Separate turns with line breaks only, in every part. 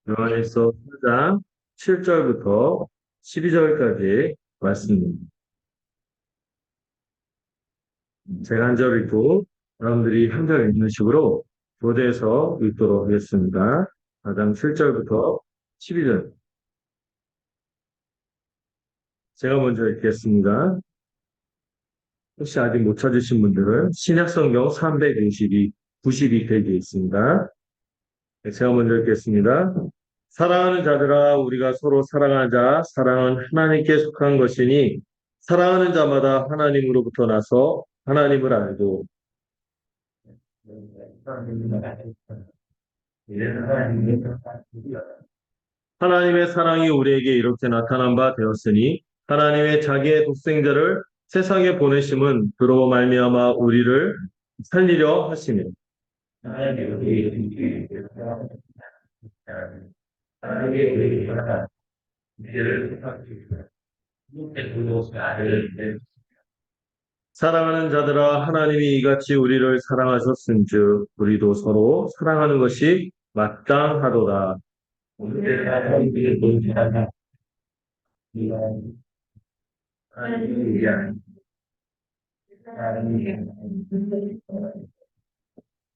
요한일서 4장 7절부터 12절까지 말씀입니다. 제가 한 절 읽고 여러분들이 한 절 읽는 식으로 교대해서 읽도록 하겠습니다. 4장 7절부터 12절. 제가 먼저 읽겠습니다. 혹시 아직 못 찾으신 분들은 신약성경 362, 92페이지에 있습니다. 제가 먼저 읽겠습니다. 사랑하는 자들아, 우리가 서로 사랑하자. 사랑은 하나님께 속한 것이니 사랑하는 자마다 하나님으로부터 나서 하나님을 알고 하나님의 사랑이 우리에게 이렇게 나타난 바 되었으니 하나님의 자기의 독생자를 세상에 보내심은 그로 말미암아 우리를 살리려 하시며 사랑하는 자들아 하나님이 이같이 우리를 사랑하셨은즉 우리도 서로 사랑하는 것이 마땅하도다.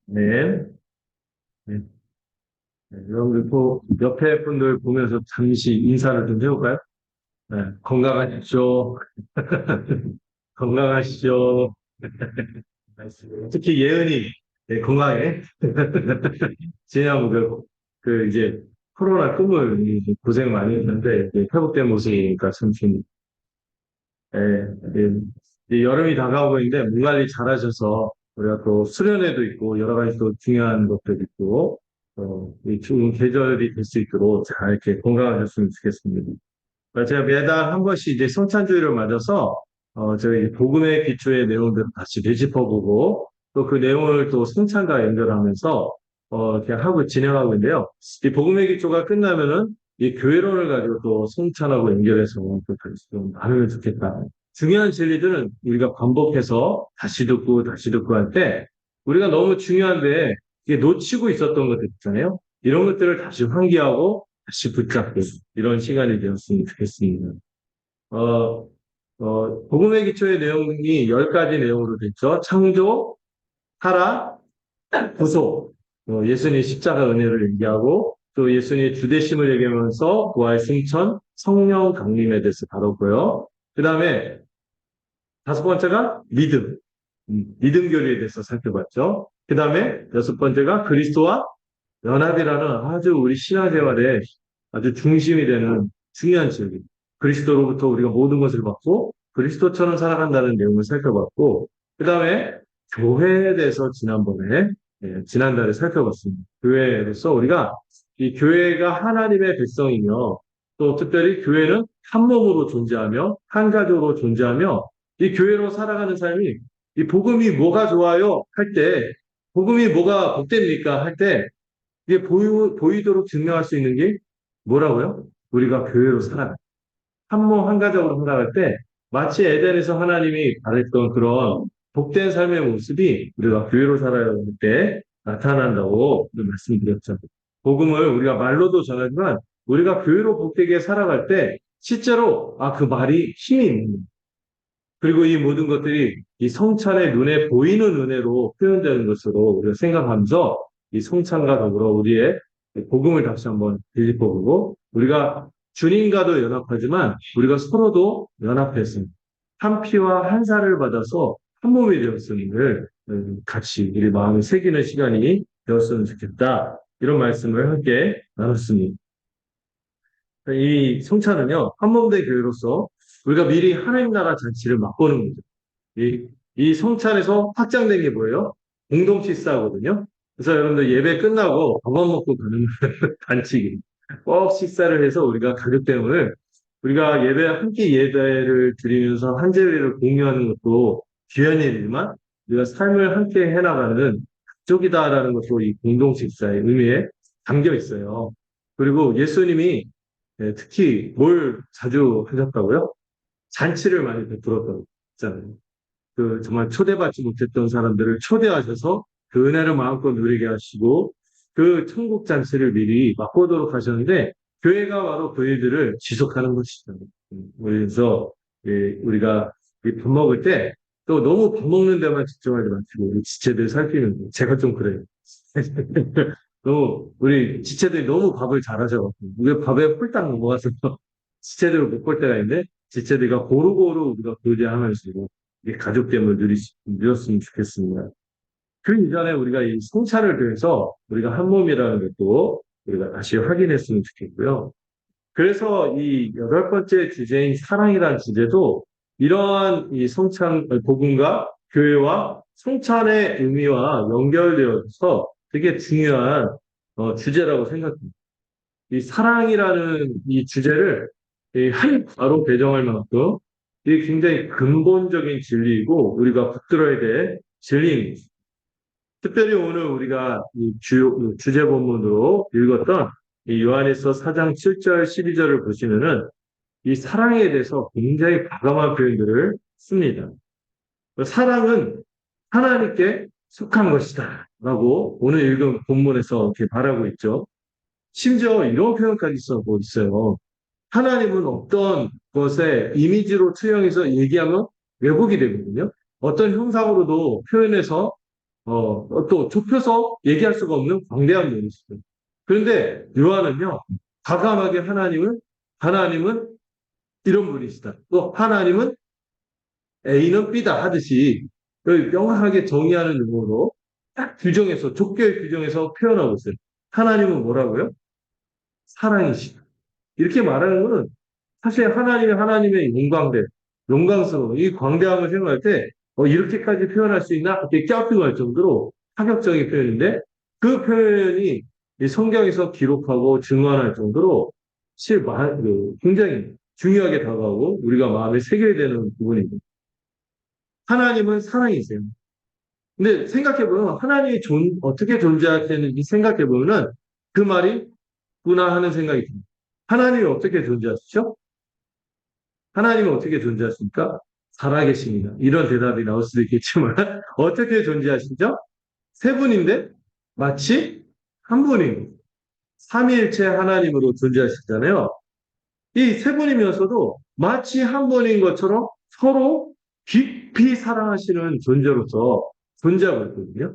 네. 네. 여러분들 또 옆에 분들 보면서 잠시 인사를 좀 해볼까요? 네. 건강하십시오. 건강하시죠. 특히 예은이 네, 건강해. 지냐고 이제 코로나 꿈을 고생 많이 했는데 회복된 모습이니까 참 좋네. 예, 예, 이제 여름이 다가오고 있는데 몸 관리 잘 하셔서 우리가 또 수련회도 있고 여러 가지 또 중요한 것들이 있고 이 좋은 계절이 될 수 있도록 잘 이렇게 건강하셨으면 좋겠습니다. 제가 매달 한 번씩 이제 성찬주의를 맞아서 저희 복음의 기초의 내용들을 같이 되짚어보고 또 그 내용을 또 성찬과 연결하면서 이렇게 하고 진행하고 있는데요. 이 복음의 기초가 끝나면은 이 교회론을 가지고 또 성찬하고 연결해서 또 같이 좀 나누면 좋겠다. 중요한 진리들은 우리가 반복해서 다시 듣고 할 때 우리가 너무 중요한데 이게 놓치고 있었던 것들 있잖아요. 이런 것들을 다시 환기하고 다시 붙잡고 이런 시간이 되었으면 좋겠습니다. 어, 복음의 기초의 내용이 10가지 내용으로 됐죠. 창조, 타락, 구속, 예수님의 십자가 은혜를 얘기하고 또 예수님의 주대심을 얘기하면서 부활 승천, 성령 강림에 대해서 다뤘고요. 그 다음에 다섯 번째가 믿음, 믿음 교리에 대해서 살펴봤죠. 그 다음에 여섯 번째가 그리스도와 연합이라는 아주 우리 신앙생활에 아주 중심이 되는 중요한 진리. 그리스도로부터 우리가 모든 것을 받고 그리스도처럼 살아간다는 내용을 살펴봤고, 그 다음에 교회에 대해서 지난달에 살펴봤습니다. 교회에 대해서 우리가 이 교회가 하나님의 백성이며 또 특별히 교회는 한 몸으로 존재하며 한 가족으로 존재하며 이 교회로 살아가는 삶이 이 복음이 뭐가 좋아요? 할 때, 복음이 뭐가 복됩니까? 할 때, 이게 보이도록 증명할 수 있는 게 뭐라고요? 우리가 교회로 살아가. 한 몸 한 가족으로 살아갈 때 마치 에덴에서 하나님이 바랬던 그런 복된 삶의 모습이 우리가 교회로 살아갈 때 나타난다고 말씀드렸죠. 복음을 우리가 말로도 전하지만 우리가 교회로 복되게 살아갈 때 실제로 그 말이 힘이 있는 거예요. 그리고 이 모든 것들이 이 성찬의 눈에 보이는 은혜로 표현되는 것으로 우리가 생각하면서 이 성찬과 더불어 우리의 복음을 다시 한번 되짚어보고 우리가 주님과도 연합하지만 우리가 서로도 연합했습니다. 한 피와 한 살을 받아서 한 몸이 되었음을 같이 우리 마음에 새기는 시간이 되었으면 좋겠다. 이런 말씀을 함께 나눴습니다. 이 성찬은요, 한몸된 교회로서 우리가 미리 하나님 나라 잔치를 맛보는 거죠. 이 성찬에서 확장된 게 뭐예요? 공동 식사거든요. 그래서 여러분들 예배 끝나고 밥만 먹고 가는 단칙이 꼭 식사를 해서 우리가 가족 때문에 우리가 함께 예배를 드리면서 한 재회를 공유하는 것도 귀한 일이지만 우리가 삶을 함께 해나가는 가족이다라는 것도 이 공동 식사의 의미에 담겨 있어요. 그리고 예수님이 특히 뭘 자주 하셨다고요? 잔치를 많이 베풀었다고 했잖아요. 정말 초대받지 못했던 사람들을 초대하셔서 그 은혜를 마음껏 누리게 하시고 그 천국 잔치를 미리 맛보도록 하셨는데 교회가 바로 그 일들을 지속하는 것이죠. 그래서 우리가 밥 먹을 때 또 너무 밥 먹는 데만 집중하지 마시고 우리 지체들 살피는 거. 제가 좀 그래요. 너무 우리 지체들이 너무 밥을 잘하셔. 우리 밥에 홀딱 넘어가서 지체들을 못 볼 때가 있는데 지체들과 고루고루 우리가 교제하면서 이게 가족됨을 누렸으면 좋겠습니다. 그 이전에 우리가 이 성찰을 통해서 우리가 한 몸이라는 것도 우리가 다시 확인했으면 좋겠고요. 그래서 이 여덟 번째 주제인 사랑이라는 주제도 이러한 이 성찬, 복음과 교회와 성찬의 의미와 연결되어서 되게 중요한 주제라고 생각합니다. 이 사랑이라는 이 주제를 한 바로 배정할 만큼 이게 굉장히 근본적인 진리이고 우리가 붙들어야 될 진리입니다. 특별히 오늘 우리가 이 주제 본문으로 읽었던 이 요한에서 4장 7절, 12절을 보시면은 이 사랑에 대해서 굉장히 과감한 표현들을 씁니다. 사랑은 하나님께 속한 것이다. 라고 오늘 읽은 본문에서 이렇게 말하고 있죠. 심지어 이런 표현까지 써고 있어요. 하나님은 어떤 것에 이미지로 투영해서 얘기하면 왜곡이 되거든요. 어떤 형상으로도 표현해서 또 좁혀서 얘기할 수가 없는 광대한 면이시죠. 그런데 요한은요, 과감하게 하나님은 이런 분이시다. 또 하나님은 A는 B다 하듯이 명확하게 정의하는 용어로 딱 규정해서, 좁게 규정해서 표현하고 있어요. 하나님은 뭐라고요? 사랑이시다. 이렇게 말하는 거는 사실 하나님의 영광스러운 이 광대함을 생각할 때 이렇게까지 표현할 수 있나? 이렇게 껴핑할 정도로 파격적인 표현인데 그 표현이 이 성경에서 기록하고 증언할 정도로 굉장히 중요하게 다가오고 우리가 마음에 새겨야 되는 부분입니다. 하나님은 사랑이세요. 근데 생각해보면 하나님이 어떻게 존재하시는지 생각해보면 그 말이 구나 하는 생각이 듭니다. 하나님이 어떻게 존재하시죠? 하나님은 어떻게 존재하십니까? 살아계십니다. 이런 대답이 나올 수도 있겠지만 어떻게 존재하시죠? 세 분인데 마치 한 분인 삼위일체 하나님으로 존재하시잖아요. 이 세 분이면서도 마치 한 분인 것처럼 서로 깊이 사랑하시는 존재로서 존재하고 있거든요.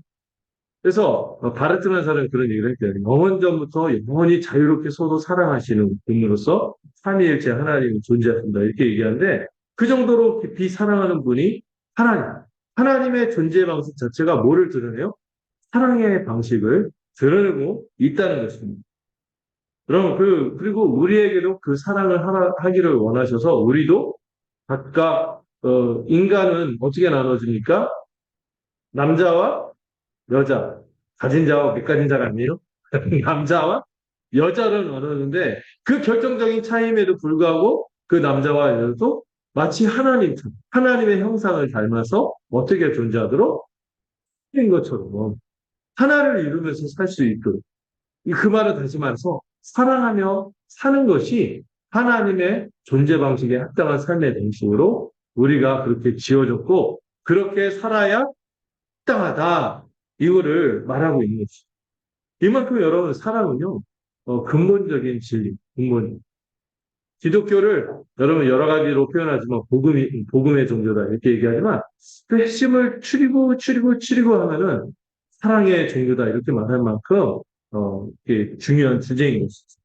그래서 바르트나사는 그런 얘기를 했대요. 영원전부터 영원히 자유롭게 서로 사랑하시는 분으로서 삼위일체 하나님이 존재하신다 이렇게 얘기하는데 그 정도로 깊이 사랑하는 분이 하나님. 하나님의 존재 방식 자체가 뭐를 드러내요? 사랑의 방식을 드러내고 있다는 것입니다. 그리고 우리에게도 그 사랑을 하기를 원하셔서 우리도 각각 인간은 어떻게 나눠집니까? 남자와 여자, 가진 자와 못 가진 자가 아니에요? 남자와 여자를 나누는데 그 결정적인 차이임에도 불구하고 그 남자와 여자도 마치 하나님의 형상을 닮아서 어떻게 존재하도록 인 것처럼 하나를 이루면서 살 수 있도록 그 말을 다시 말해서 사랑하며 사는 것이 하나님의 존재 방식에 합당한 삶의 방식으로 우리가 그렇게 지어졌고 그렇게 살아야 합당하다. 이거를 말하고 있는 것이죠. 이만큼 여러분 사랑은요. 근본적인 진리, 근본. 기독교를 여러분 여러 가지로 표현하지만 복음의 종교다 이렇게 얘기하지만 그 핵심을 추리고 하면은 사랑의 종교다 이렇게 말할 만큼 이게 중요한 주제인 것이죠.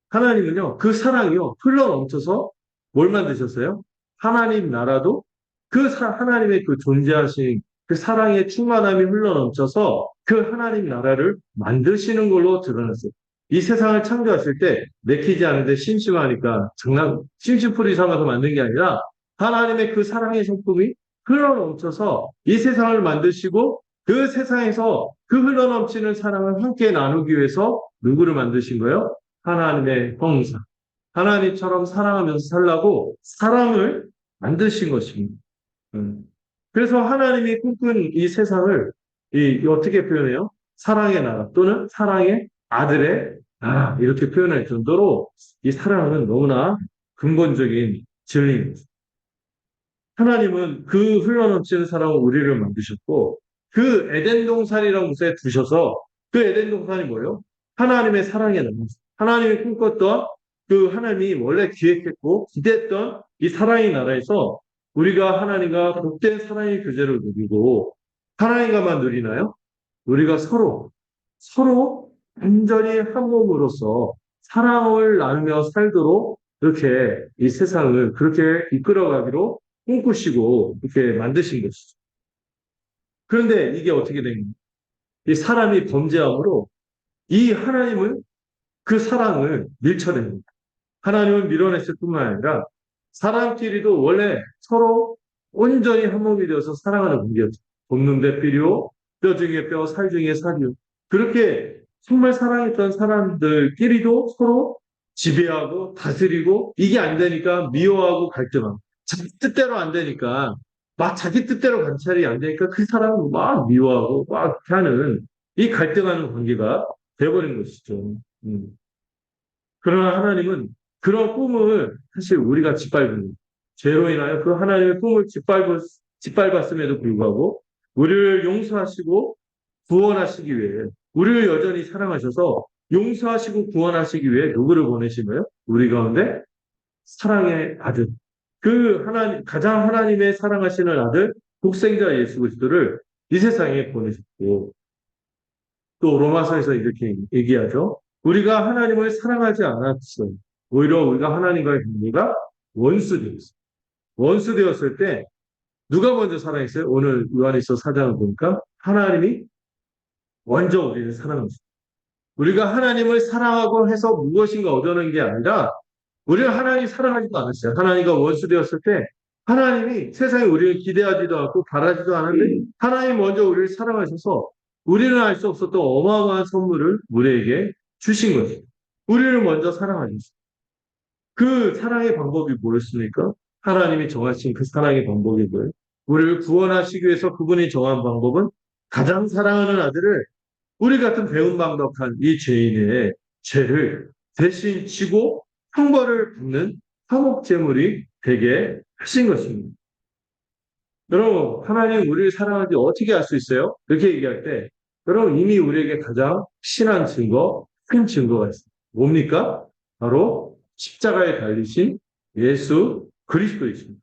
하나님은요 그 사랑이요 흘러 넘쳐서 뭘 만드셨어요? 하나님 나라도 하나님의 그 존재하신 그 사랑의 충만함이 흘러 넘쳐서 그 하나님 나라를 만드시는 걸로 드러났어요. 이 세상을 창조하실 때 내키지 않은데 심심하니까 심심풀이 삼아서 만든 게 아니라 하나님의 그 사랑의 성품이 흘러 넘쳐서 이 세상을 만드시고 그 세상에서 그 흘러 넘치는 사랑을 함께 나누기 위해서 누구를 만드신 거예요? 하나님의 형상. 하나님처럼 사랑하면서 살라고 사랑을 만드신 것입니다. 그래서 하나님이 꿈꾼 이 세상을 어떻게 표현해요? 사랑의 나라 또는 사랑의 아들의 나라 이렇게 표현할 정도로 이 사랑은 너무나 근본적인 진리입니다. 하나님은 그 흘러넘치는 사랑으로 우리를 만드셨고 그 에덴 동산이라는 곳에 두셔서 그 에덴 동산이 뭐예요? 하나님의 사랑의 나무. 하나님이 꿈꿨던 그 하나님이 원래 기획했고 기대했던 이 사랑의 나라에서 우리가 하나님과 복된 사랑의 교제를 누리고 하나님과만 누리나요? 우리가 서로 완전히 한 몸으로서 사랑을 나누며 살도록 이렇게 이 세상을 그렇게 이끌어가기로 꿈꾸시고 이렇게 만드신 것이죠. 그런데 이게 어떻게 된 거예요? 이 사람이 범죄함으로 이 하나님을 그 사랑을 밀쳐냅니다. 하나님을 밀어냈을 뿐만 아니라 사람끼리도 원래 서로 온전히 한 몸이 되어서 사랑하는 관계였죠. 돕는데 필요, 뼈 중에 뼈, 살 중에 살이요. 그렇게 정말 사랑했던 사람들끼리도 서로 지배하고 다스리고 이게 안 되니까 미워하고 갈등하고 자기 뜻대로 안 되니까 막 자기 뜻대로 관찰이 안 되니까 그 사람을 막 미워하고 막 하는 이 갈등하는 관계가 돼버린 것이죠. 음. 그러나 하나님은 그런 꿈을 사실 우리가 짓밟은 죄로 인하여 그 하나님의 꿈을 짓밟았음에도 불구하고 우리를 용서하시고 구원하시기 위해 우리를 여전히 사랑하셔서 용서하시고 구원하시기 위해 누구를 보내시나요? 우리 가운데 사랑의 아들. 그 하나님, 가장 하나님의 사랑하시는 아들, 독생자 예수 그리스도를 이 세상에 보내셨고 또 로마서에서 이렇게 얘기하죠. 우리가 하나님을 사랑하지 않았어요. 오히려 우리가 하나님과의 관계가 원수되었어요. 원수되었을 때 누가 먼저 사랑했어요? 오늘 요한일서 4장을 보니까 하나님이 먼저 우리를 사랑했어요. 우리가 하나님을 사랑하고 해서 무엇인가 얻어낸 게 아니라 우리가 하나님 사랑하지도 않았어요. 하나님과 원수되었을 때 하나님이 세상에 우리를 기대하지도 않고 바라지도 않았는데 하나님 먼저 우리를 사랑하셔서 우리는 알 수 없었던 어마어마한 선물을 우리에게 주신 것이죠. 우리를 먼저 사랑하셨어요. 그 사랑의 방법이 뭐였습니까? 하나님이 정하신 그 사랑의 방법이 뭐예요? 우리를 구원하시기 위해서 그분이 정한 방법은 가장 사랑하는 아들을 우리 같은 배은망덕한 이 죄인의 죄를 대신 지고 형벌을 받는 화목제물이 되게 하신 것입니다. 여러분, 하나님 우리를 사랑하는지 어떻게 알 수 있어요? 이렇게 얘기할 때, 여러분 이미 우리에게 가장 신한 증거, 큰 증거가 있습니다. 뭡니까? 바로 십자가에 달리신 예수 그리스도이십니다.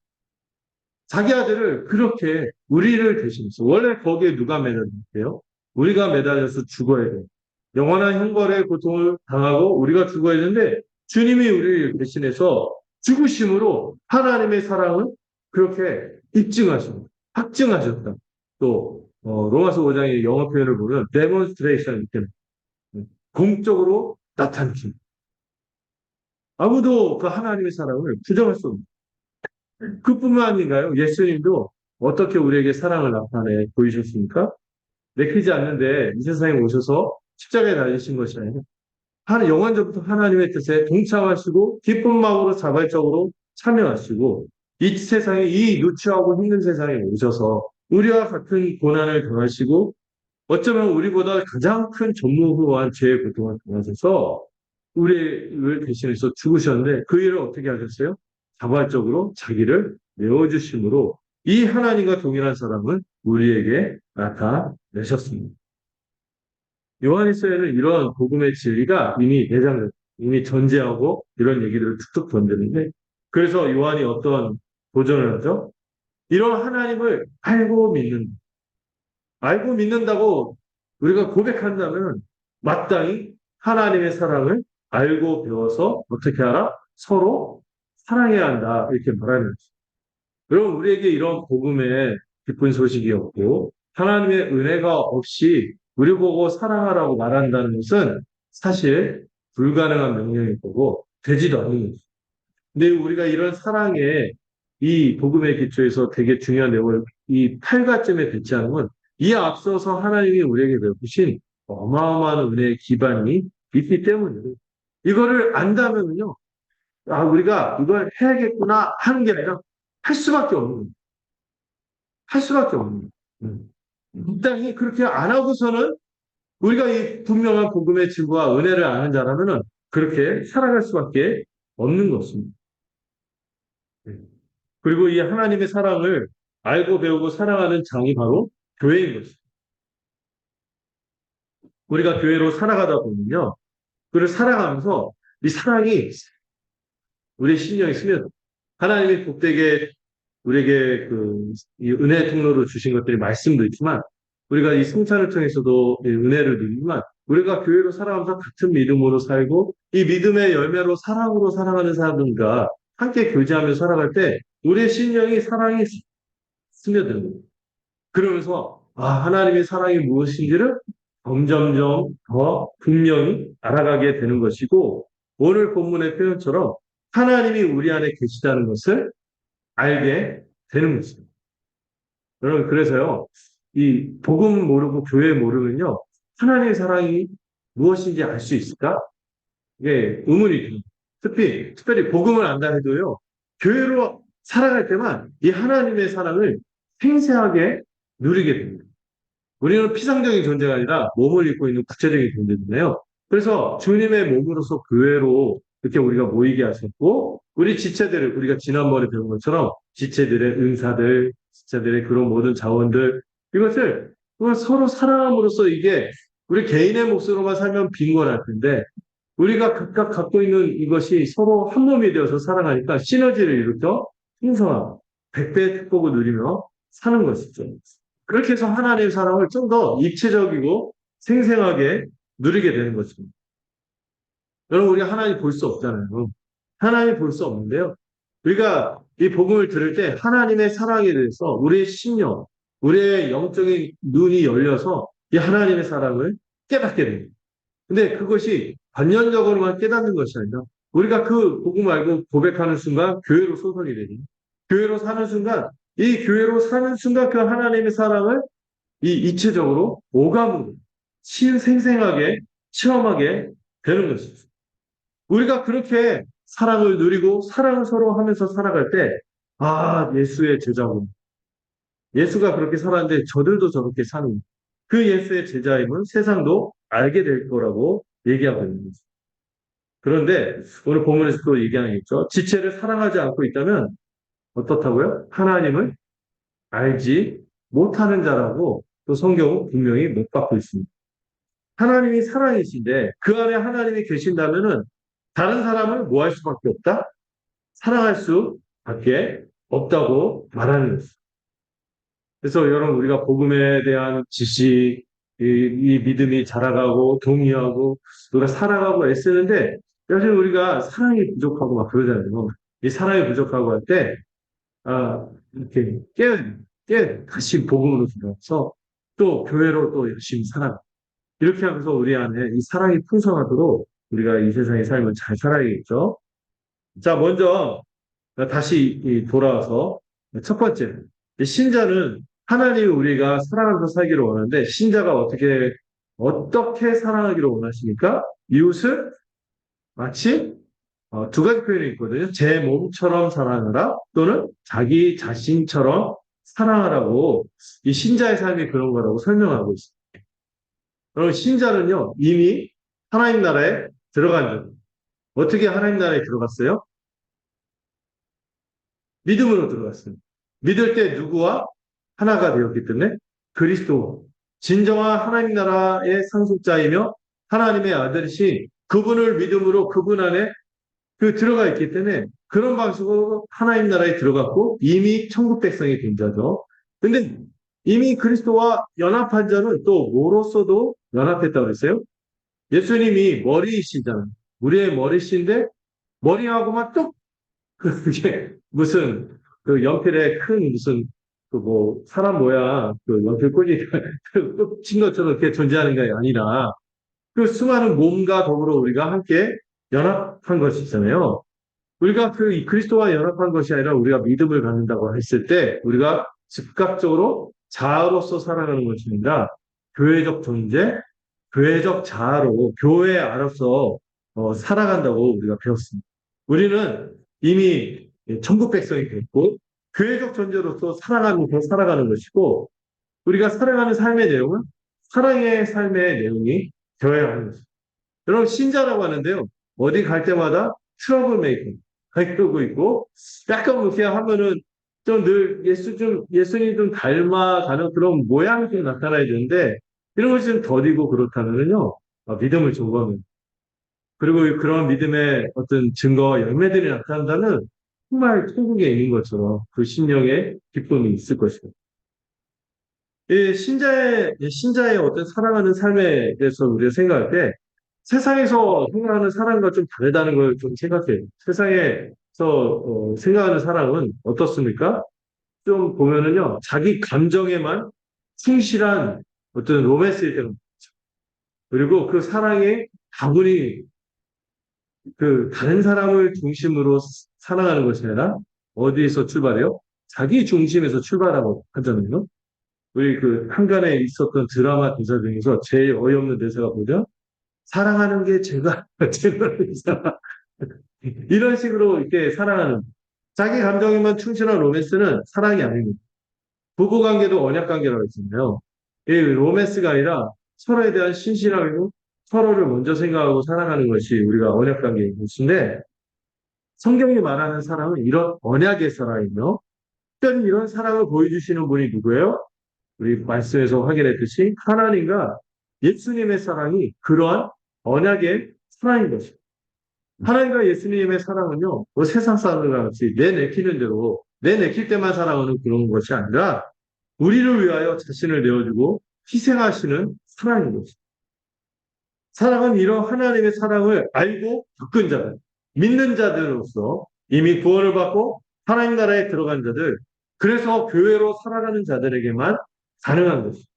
자기 아들을 그렇게 우리를 대신해서 원래 거기에 누가 매달릴게요? 우리가 매달려서 죽어야 돼요. 영원한 형벌의 고통을 당하고 우리가 죽어야 되는데 주님이 우리를 대신해서 죽으심으로 하나님의 사랑을 그렇게 입증하십니다. 확증하셨다. 또 로마서 5장의 영어 표현을 보면 demonstration 이렇게 공적으로 나타내십니다. 아무도 그 하나님의 사랑을 부정할 수 없습니다. 그뿐만 아닌가요? 예수님도 어떻게 우리에게 사랑을 나타내 보이셨습니까? 내키지 않는데 이 세상에 오셔서 십자가에 달리신 것이 아니라 영원전부터 하나님의 뜻에 동참하시고 기쁜 마음으로 자발적으로 참여하시고 이 세상에 이 누추하고 힘든 세상에 오셔서 우리와 같은 고난을 당하시고 어쩌면 우리보다 가장 큰 전무후무한 죄의 고통을 당하셔서 우리를 대신해서 죽으셨는데 그 일을 어떻게 하셨어요? 자발적으로 자기를 내어주심으로 이 하나님과 동일한 사랑을 우리에게 나타내셨습니다. 요한일서에는 이런 복음의 진리가 이미 내장됐, 이미 전제하고 이런 얘기들을 툭툭 던지는데 그래서 요한이 어떤 도전을 하죠? 이런 하나님을 알고 믿는다고 우리가 고백한다면 마땅히 하나님의 사랑을 알고 배워서 어떻게 하라? 서로 사랑해야 한다. 이렇게 말하는 거죠. 여러분, 우리에게 이런 복음의 기쁜 소식이 없고 하나님의 은혜가 없이 우리 보고 사랑하라고 말한다는 것은 사실 불가능한 명령일 거고 되지도 않는 거죠. 근데 우리가 이런 사랑의 이 복음의 기초에서 되게 중요한 내용을 이 8가쯤에 배치하는 건 이 앞서서 하나님이 우리에게 베푸신 어마어마한 은혜의 기반이 있기 때문에 이거를 안다면요, 우리가 이걸 해야겠구나 하는 게 아니라 할 수밖에 없는 거예요. 할 수밖에 없는 거예요. 마땅히 그렇게 안 하고서는 우리가 이 분명한 복음의 질과 은혜를 아는 자라면은 그렇게 살아갈 수밖에 없는 것입니다. 그리고 이 하나님의 사랑을 알고 배우고 사랑하는 장이 바로 교회인 것입니다. 우리가 교회로 살아가다 보면요. 그를 살아가면서 이 사랑이 우리 심령에 스며들어요. 하나님이 복되게 우리에게 이 은혜 통로로 주신 것들이 말씀도 있지만 우리가 이 성찬을 통해서도 이 은혜를 누리지만 우리가 교회로 살아가면서 같은 믿음으로 살고 이 믿음의 열매로 사랑으로 살아가는 사람들과 함께 교제하며 살아갈 때 우리의 심령이 사랑이 스며드는 거예요. 그러면서 하나님의 사랑이 무엇인지를 점점점 더 분명히 알아가게 되는 것이고 오늘 본문의 표현처럼 하나님이 우리 안에 계시다는 것을 알게 되는 것입니다. 여러분, 그래서요, 이 복음 모르고 교회 모르면요, 하나님의 사랑이 무엇인지 알 수 있을까? 이게 의문이 듭니다. 특별히 복음을 안다 해도요, 교회로 살아갈 때만 이 하나님의 사랑을 생생하게 누리게 됩니다. 우리는 피상적인 존재가 아니라 몸을 입고 있는 구체적인 존재잖아요. 그래서 주님의 몸으로서 교회로 이렇게 우리가 모이게 하셨고, 우리 지체들을, 우리가 지난번에 배운 것처럼 지체들의 은사들, 지체들의 그런 모든 자원들, 이것을 서로 사랑함으로써 이게 우리 개인의 몫으로만 살면 빈곤할 텐데, 우리가 각각 갖고 있는 이것이 서로 한 몸이 되어서 살아가니까 시너지를 일으켜 풍성하고 백배의 축복을 누리며 사는 것이죠. 그렇게 해서 하나님의 사랑을 좀 더 입체적이고 생생하게 누리게 되는 것입니다. 여러분, 우리가 하나님 볼 수 없잖아요. 하나님 볼 수 없는데요. 우리가 이 복음을 들을 때 하나님의 사랑에 대해서 우리의 심령, 우리의 영적인 눈이 열려서 이 하나님의 사랑을 깨닫게 됩니다. 근데 그것이 관념적으로만 깨닫는 것이 아니라 우리가 그 복음 알고 고백하는 순간 교회로 소속이 되니 교회로 사는 순간 이 교회로 사는 순간 그 하나님의 사랑을 이 입체적으로 오감으로 생생하게 체험하게 되는 것이죠. 우리가 그렇게 사랑을 누리고 사랑을 서로 하면서 살아갈 때 예수의 제자군. 예수가 그렇게 살았는데 저들도 저렇게 사는 그 예수의 제자임을 세상도 알게 될 거라고 얘기하고 있는 거죠. 그런데 오늘 본문에서 또 얘기하는 게 있죠. 지체를 사랑하지 않고 있다면 어떻다고요? 하나님을 알지 못하는 자라고 또 성경은 분명히 못 받고 있습니다. 하나님이 사랑이신데 그 안에 하나님이 계신다면은 다른 사람을 뭐 할 수밖에 없다? 사랑할 수밖에 없다고 말하는 것입니다. 그래서 여러분 우리가 복음에 대한 지식, 이 믿음이 자라가고 동의하고 우리가 살아가고 애쓰는데 사실 우리가 사랑이 부족하고 막 그러잖아요. 이 사랑이 부족하고 할 때, 이렇게 다시 복음으로 들어와서 또 교회로 또 열심히 살아가. 이렇게 하면서 우리 안에 이 사랑이 풍성하도록 우리가 이 세상의 삶을 잘 살아야겠죠. 자, 먼저 다시 돌아와서 첫 번째, 신자는 하나님이 우리가 사랑하면서 살기를 원하는데 신자가 어떻게 사랑하기를 원하십니까? 이웃을 마치 두 가지 표현이 있거든요. 제 몸처럼 사랑하라 또는 자기 자신처럼 사랑하라고 이 신자의 삶이 그런 거라고 설명하고 있습니다. 그럼 신자는요 이미 하나님 나라에 들어간 줄. 어떻게 하나님 나라에 들어갔어요? 믿음으로 들어갔습니다. 믿을 때 누구와 하나가 되었기 때문에 그리스도 진정한 하나님 나라의 상속자이며 하나님의 아들이신 그분을 믿음으로 그분 안에 들어가 있기 때문에 그런 방식으로 하나님 나라에 들어갔고 이미 천국 백성이 된 자죠. 근데 이미 그리스도와 연합한 자는 또 뭐로서도 연합했다고 그랬어요? 예수님이 머리이시잖아요. 우리의 머리신데 머리하고만 뚝 그게 무슨 연필에 큰 무슨 사람 모양 연필꽂이 친 것처럼 이렇게 존재하는 게 아니라 그 수많은 몸과 더불어 우리가 함께 연합한 것이잖아요. 우리가 이 그리스도와 연합한 것이 아니라 우리가 믿음을 갖는다고 했을 때 우리가 즉각적으로 자아로서 살아가는 것이 아니라 교회적 존재, 교회적 자아로 교회 안에서 살아간다고 우리가 배웠습니다. 우리는 이미 천국 백성이 됐고 교회적 존재로서 살아가는 것이고 우리가 살아가는 삶의 내용은 사랑의 삶의 내용이 되어야 하는 것입니다. 여러분 신자라고 하는데요. 어디 갈 때마다 트러블 메이커 그러고 있고 약간 그렇게 하면은 좀 늘 예수님 좀 닮아가는 그런 모양이 좀 나타나야 되는데 이런 것이 좀 더디고 그렇다면요, 믿음을 조거하면. 그리고 그런 믿음의 어떤 증거, 열매들이 나타난다면 정말 천국에 있는 것처럼 그 심령에 기쁨이 있을 것입니다. 이 신자의 어떤 살아가는 삶에 대해서 우리가 생각할 때 세상에서 생각하는 사랑과 좀 다르다는 걸 좀 생각해요. 세상에서 생각하는 사랑은 어떻습니까? 좀 보면은요, 자기 감정에만 충실한 어떤 로맨스일 때가 많죠. 그리고 그 사랑에 다분히 그 다른 사람을 중심으로 사랑하는 것이 아니라 어디에서 출발해요? 자기 중심에서 출발하고 하잖아요. 우리 그 한간에 있었던 드라마 대사 중에서 제일 어이없는 대사가 뭐죠? 사랑하는 게 제가 제가 이런 식으로 이렇게 사랑하는 자기 감정에만 충실한 로맨스는 사랑이 아닙니다. 부부관계도 언약관계라고 했잖아요. 이 로맨스가 아니라 서로에 대한 신실하고 서로를 먼저 생각하고 사랑하는 것이 우리가 언약관계인 것인데 성경이 말하는 사랑은 이런 언약의 사랑이며 특별히 이런 사랑을 보여주시는 분이 누구예요? 우리 말씀에서 확인했듯이 하나님과 예수님의 사랑이 그러한 언약의 사랑인 것입니다. 하나님과 예수님의 사랑은요, 뭐 세상 사람들과 같이 내 내키는 대로, 내 내킬 때만 사랑하는 그런 것이 아니라, 우리를 위하여 자신을 내어주고 희생하시는 사랑인 것입니다. 사랑은 이런 하나님의 사랑을 알고 겪은 자들, 믿는 자들로서 이미 구원을 받고 하나님 나라에 들어간 자들, 그래서 교회로 살아가는 자들에게만 가능한 것입니다.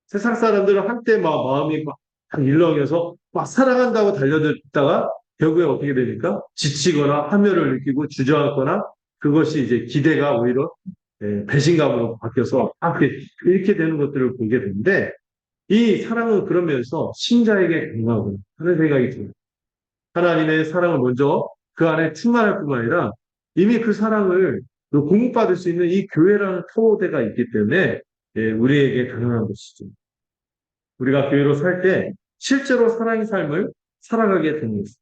세상 사람들은 한때 막 마음이 막 일렁여서 막 사랑한다고 달려들다가 결국에 어떻게 되니까 지치거나 함열을 느끼고 주저앉거나 그것이 이제 기대가 오히려 배신감으로 바뀌어서 이렇게 되는 것들을 보게 되는데 이 사랑은 그러면서 신자에게 강하구나 하는 생각이 듭니다. 하나님의 사랑을 먼저 그 안에 충만할 뿐만 아니라 이미 그 사랑을 공급받을 수 있는 이 교회라는 토대가 있기 때문에 우리에게 가능한 것이죠. 우리가 교회로 살 때 실제로 사랑의 삶을 살아가게 되는 것입니다.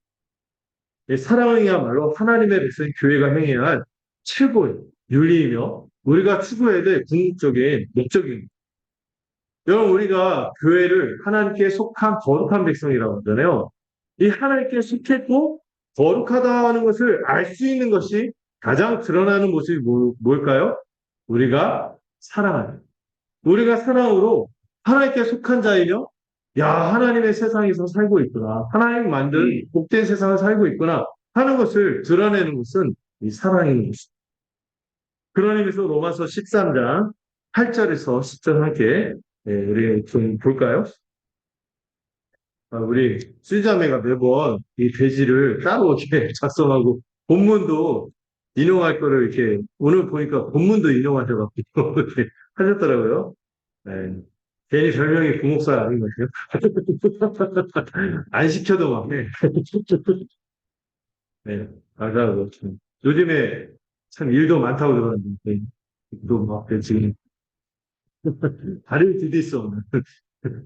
사랑이야말로 하나님의 백성 교회가 행해야 할 최고의 윤리이며 우리가 추구해야 될 궁극적인 목적입니다. 여러분 우리가 교회를 하나님께 속한 거룩한 백성이라고 하잖아요. 이 하나님께 속했고 거룩하다는 것을 알 수 있는 것이 가장 드러나는 모습이 뭘까요? 우리가 사랑하는. 우리가 사랑으로 하나님께 속한 자이며 야 하나님의 세상에서 살고 있구나. 하나님 만든 복된 세상을 살고 있구나 하는 것을 드러내는 것은 이 사랑인 것입니다. 그런 의미에서 로마서 13장 8절에서 10절 함께 우리 좀 볼까요? 우리 수자매가 매번 이 돼지를 따로 이렇게 작성하고 본문도 인용할 거를 이렇게 오늘 보니까 본문도 인용하셔가지고 이렇게 하셨더라고요. 네. 괜히 별명이 구목사 아닌 것 같아요. 안 시켜도 막 해. 네. 맞아요. 요즘에 참 일도 많다고 들었는데, 또막 지금 다리를 디딜 수 없는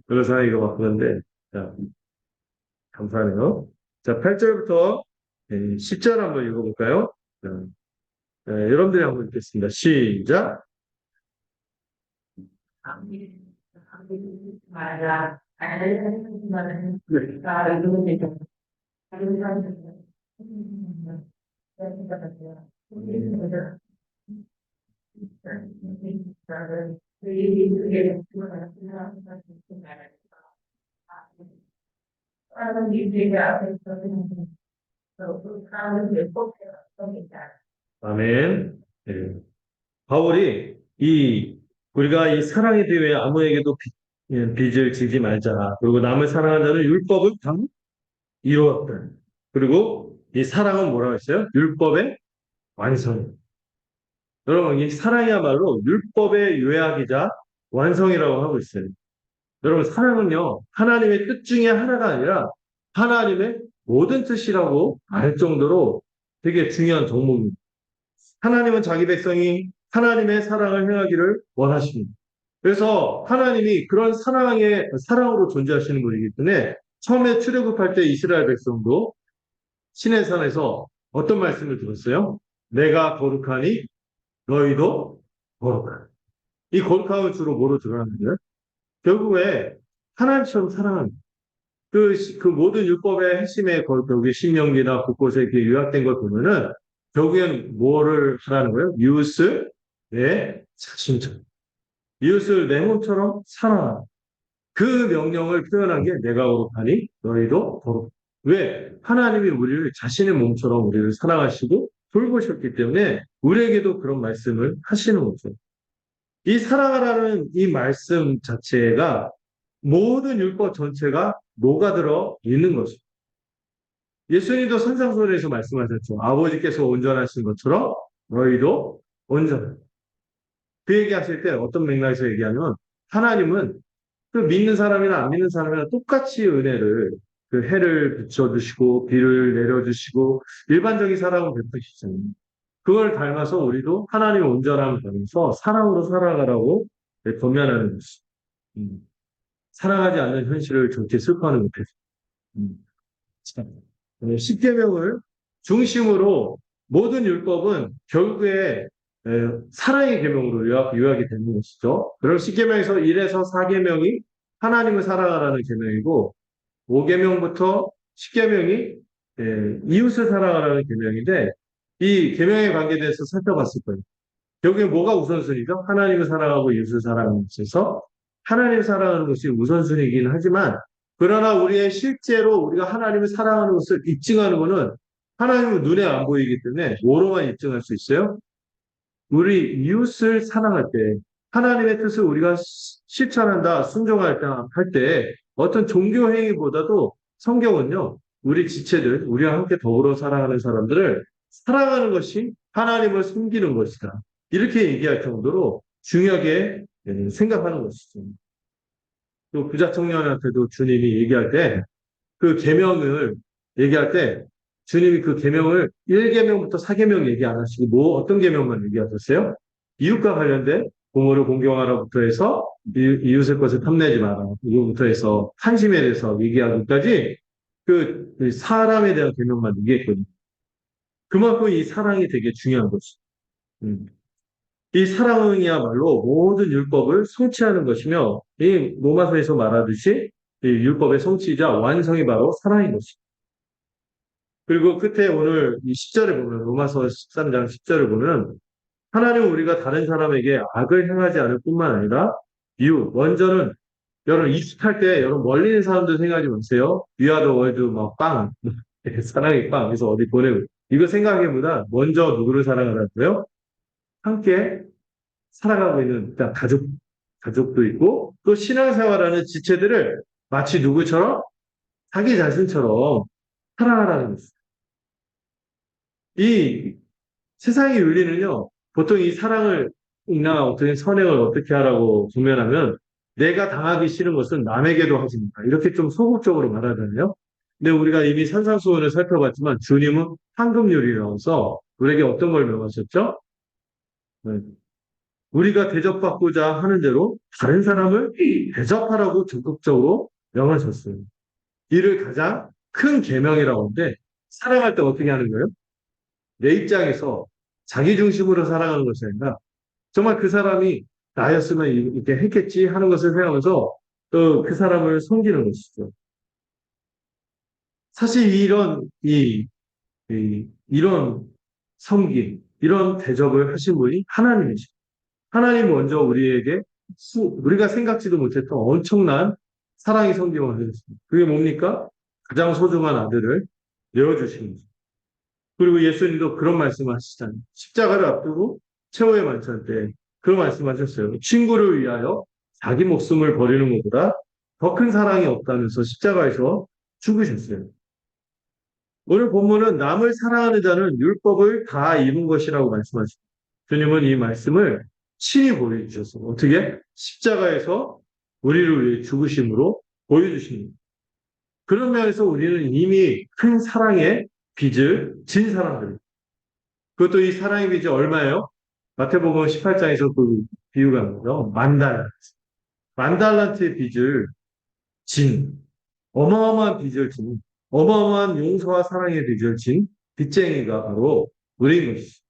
그런 상황이고 막 그런데, 자, 감사하네요. 자, 8절부터 10절 한번 읽어볼까요? 자, 여러분들이 한번 읽겠습니다. 시작.
맞아.
네. 아멘. 네. 바울이 우리가 이 사랑에 대해 아무에게도 빚을 지지 말자. 그리고 남을 사랑하는 자는 율법을 다 이루었다. 그리고 이 사랑은 뭐라고 했어요? 율법의 완성. 여러분, 이 사랑이야말로 율법의 요약이자 완성이라고 하고 있어요. 여러분, 사랑은요, 하나님의 뜻 중에 하나가 아니라 하나님의 모든 뜻이라고 알 정도로 되게 중요한 덕목입니다. 하나님은 자기 백성이 하나님의 사랑을 행하기를 원하십니다. 그래서 하나님이 그런 사랑으로 존재하시는 분이기 때문에 처음에 출애굽할 때 이스라엘 백성도 시내산에서 어떤 말씀을 들었어요? 내가 거룩하니 너희도 거룩하라. 이 거룩함을 주로 뭐로 드러납니다? 결국에 하나님처럼 사랑하는 그 모든 율법의 핵심에 거기 신명기나 곳곳에 이렇게 요약된 걸 보면은 결국엔 뭐를 하라는 거예요? 이웃을 내 자신처럼. 이웃을 내 몸처럼 사랑하라. 그 명령을 표현한 게 내가 거룩하니 너희도 거룩. 왜? 하나님이 우리를 자신의 몸처럼 우리를 사랑하시고 돌보셨기 때문에 우리에게도 그런 말씀을 하시는 거죠. 이 사랑하라는 이 말씀 자체가 모든 율법 전체가 녹아들어 있는 것이죠. 예수님도 산상수훈에서 말씀하셨죠. 아버지께서 온전하신 것처럼 너희도 온전하라. 그 얘기하실 때 어떤 맥락에서 얘기하면 하나님은 그 믿는 사람이나 안 믿는 사람이나 똑같이 은혜를 그 해를 비춰주시고 비를 내려주시고 일반적인 사랑을 베푸시잖아요. 그걸 닮아서 우리도 하나님의 온전함을 닮아서 사랑으로 살아가라고 권면하는 것이. 음. 사랑하지 않는 현실을 절대 슬퍼하는 못해서. 자, 십계명을 중심으로 모든 율법은 결국에 사랑의 계명으로 요약이 되는 것이죠. 그럼 십계명에서 1에서 4계명이 하나님을 사랑하라는 계명이고 5계명부터 10계명이 이웃을 사랑하라는 계명인데 이 계명에 관계돼서 살펴봤을 거예요. 결국에 뭐가 우선순위죠? 하나님을 사랑하고 이웃을 사랑하는 것에서 하나님을 사랑하는 것이 우선순위이긴 하지만 그러나 우리의 실제로 우리가 하나님을 사랑하는 것을 입증하는 것은 하나님은 눈에 안 보이기 때문에 뭐로만 입증할 수 있어요? 우리 이웃을 사랑할 때 하나님의 뜻을 우리가 실천한다, 순종할 때 어떤 종교 행위보다도 성경은요, 우리 지체들, 우리와 함께 더불어 살아가는 사람들을 사랑하는 것이 하나님을 섬기는 것이다. 이렇게 얘기할 정도로 중요하게 생각하는 것이죠. 또 부자 청년한테도 주님이 얘기할 때 그 계명을 얘기할 때 주님이 그 계명을 1계명부터 4계명 얘기 안 하시고 뭐 어떤 계명만 얘기하셨어요? 이웃과 관련된 부모를 공경하라부터 해서 이웃의 것을 탐내지 마라. 이거부터 해서 한심에 대해서 얘기하기까지 그 사람에 대한 계명만 얘기했거든요. 그만큼 이 사랑이 되게 중요한 것이죠. 이 사랑이야말로 모든 율법을 성취하는 것이며 이 로마서에서 말하듯이 이 율법의 성취자 완성이 바로 사랑인 것입니다. 그리고 끝에 오늘 이 10절을 보면 로마서 13장 10절을 보면 하나님은 우리가 다른 사람에게 악을 행하지 않을 뿐만 아니라 이웃 먼저는 여러분 익숙할 때 여러분 멀리 있는 사람들 생각하지 마세요. 위아더 월드 막 빵. 사랑의 빵. 그래서 어디 보내고 이거 생각하기보다 먼저 누구를 사랑하라고요? 함께 살아가고 있는 일단 가족도 있고 또 신앙생활하는 지체들을 마치 누구처럼 자기 자신처럼 사랑하라는 것입니다. 이 세상의 윤리는요, 보통 이 사랑을 이나 어떻게 선행을 어떻게 하라고 구면하면 내가 당하기 싫은 것은 남에게도 하지 마. 이렇게 좀 소극적으로 말하잖아요. 근데 우리가 이미 산상수훈을 살펴봤지만 주님은 황금률이라서 우리에게 어떤 걸 명하셨죠? 네. 우리가 대접받고자 하는 대로 다른 사람을 대접하라고 적극적으로 명하셨어요. 이를 가장 큰 계명이라고 하는데 사랑할 때 어떻게 하는 거예요? 내 입장에서 자기 중심으로 살아가는 것이 아니라 정말 그 사람이 나였으면 이렇게 했겠지 하는 것을 생각하면서 그 사람을 섬기는 것이죠. 사실 이런 섬김, 이런 대접을 하신 분이 하나님이시죠. 하나님 먼저 우리에게 우리가 생각지도 못했던 엄청난 사랑의 성경을 하셨습니다. 그게 뭡니까? 가장 소중한 아들을 내어주신 거죠. 그리고 예수님도 그런 말씀을 하시잖아요. 십자가를 앞두고 최후의 만찬 때 그런 말씀하셨어요. 친구를 위하여 자기 목숨을 버리는 것보다 더 큰 사랑이 없다면서 십자가에서 죽으셨어요. 오늘 본문은 남을 사랑하는 자는 율법을 다 이룬 것이라고 말씀하십니다. 주님은 이 말씀을 친히 보여주셨어요. 어떻게? 십자가에서 우리를 위해 죽으심으로 보여주십니다. 그런 면에서 우리는 이미 큰 사랑의 빚을 진 사람들입니다. 그것도 이 사랑의 빚이 얼마예요? 마태복음 18장에서 그 비유가 뭐죠? 만 달란트의 빚을 진, 어마어마한 빚을 진, 어마어마한 용서와 사랑의 빚을 진 빚쟁이가 바로 우리인 것이죠.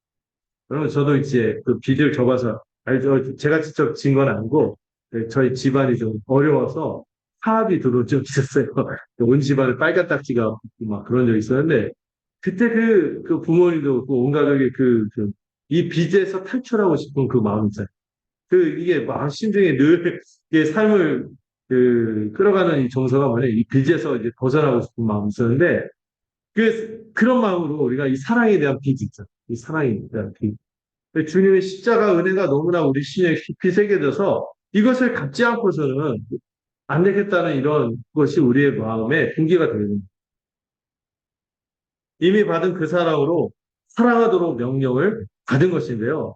그러면 저도 이제 그 빚을 접어서 알죠. 제가 직접 진 건 아니고 네, 저희 집안이 좀 어려워서 사업이 들어온 적이 있었어요. 온 집안에 빨간 딱지가 막 그런 적이 있었는데, 그때 그 부모님도 온 가족이 이 빚에서 탈출하고 싶은 그 마음 있잖아요. 이게 막 심중에 늘, 이게 삶을, 끌어가는 이 정서가 뭐냐, 이 빚에서 이제 벗어나고 싶은 마음이 있었는데, 그런 마음으로 우리가 이 사랑에 대한 빚이 있죠. 이 사랑에 대한 빚. 주님의 십자가 은혜가 너무나 우리 심령에 깊이 새겨져서 이것을 갖지 않고서는 안 되겠다는 이런 것이 우리의 마음에 동기가 되는 이미 받은 그 사랑으로 사랑하도록 명령을 받은 것인데요.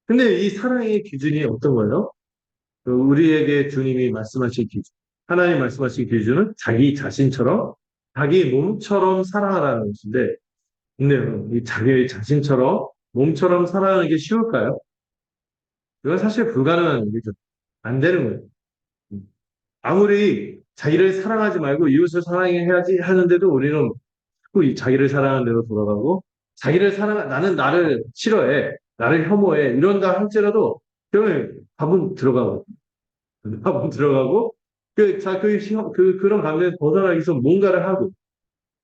근데 이 사랑의 기준이 어떤 거예요? 우리에게 주님이 말씀하신 기준, 하나님 말씀하신 기준은 자기 자신처럼, 자기 몸처럼 사랑하라는 것인데, 근데 이 자기 자신처럼, 몸처럼 사랑하는 게 쉬울까요? 이건 사실 불가능한 일이죠. 안 되는 거예요. 아무리 자기를 사랑하지 말고 이웃을 사랑해야지 하는데도 우리는 자꾸 이 자기를 사랑하는 대로 돌아가고, 나는 나를 싫어해, 나를 혐오해, 이런다 할지라도, 그러면 밥은 들어가고, 그런 감정에서 벗어나기 위해서 뭔가를 하고,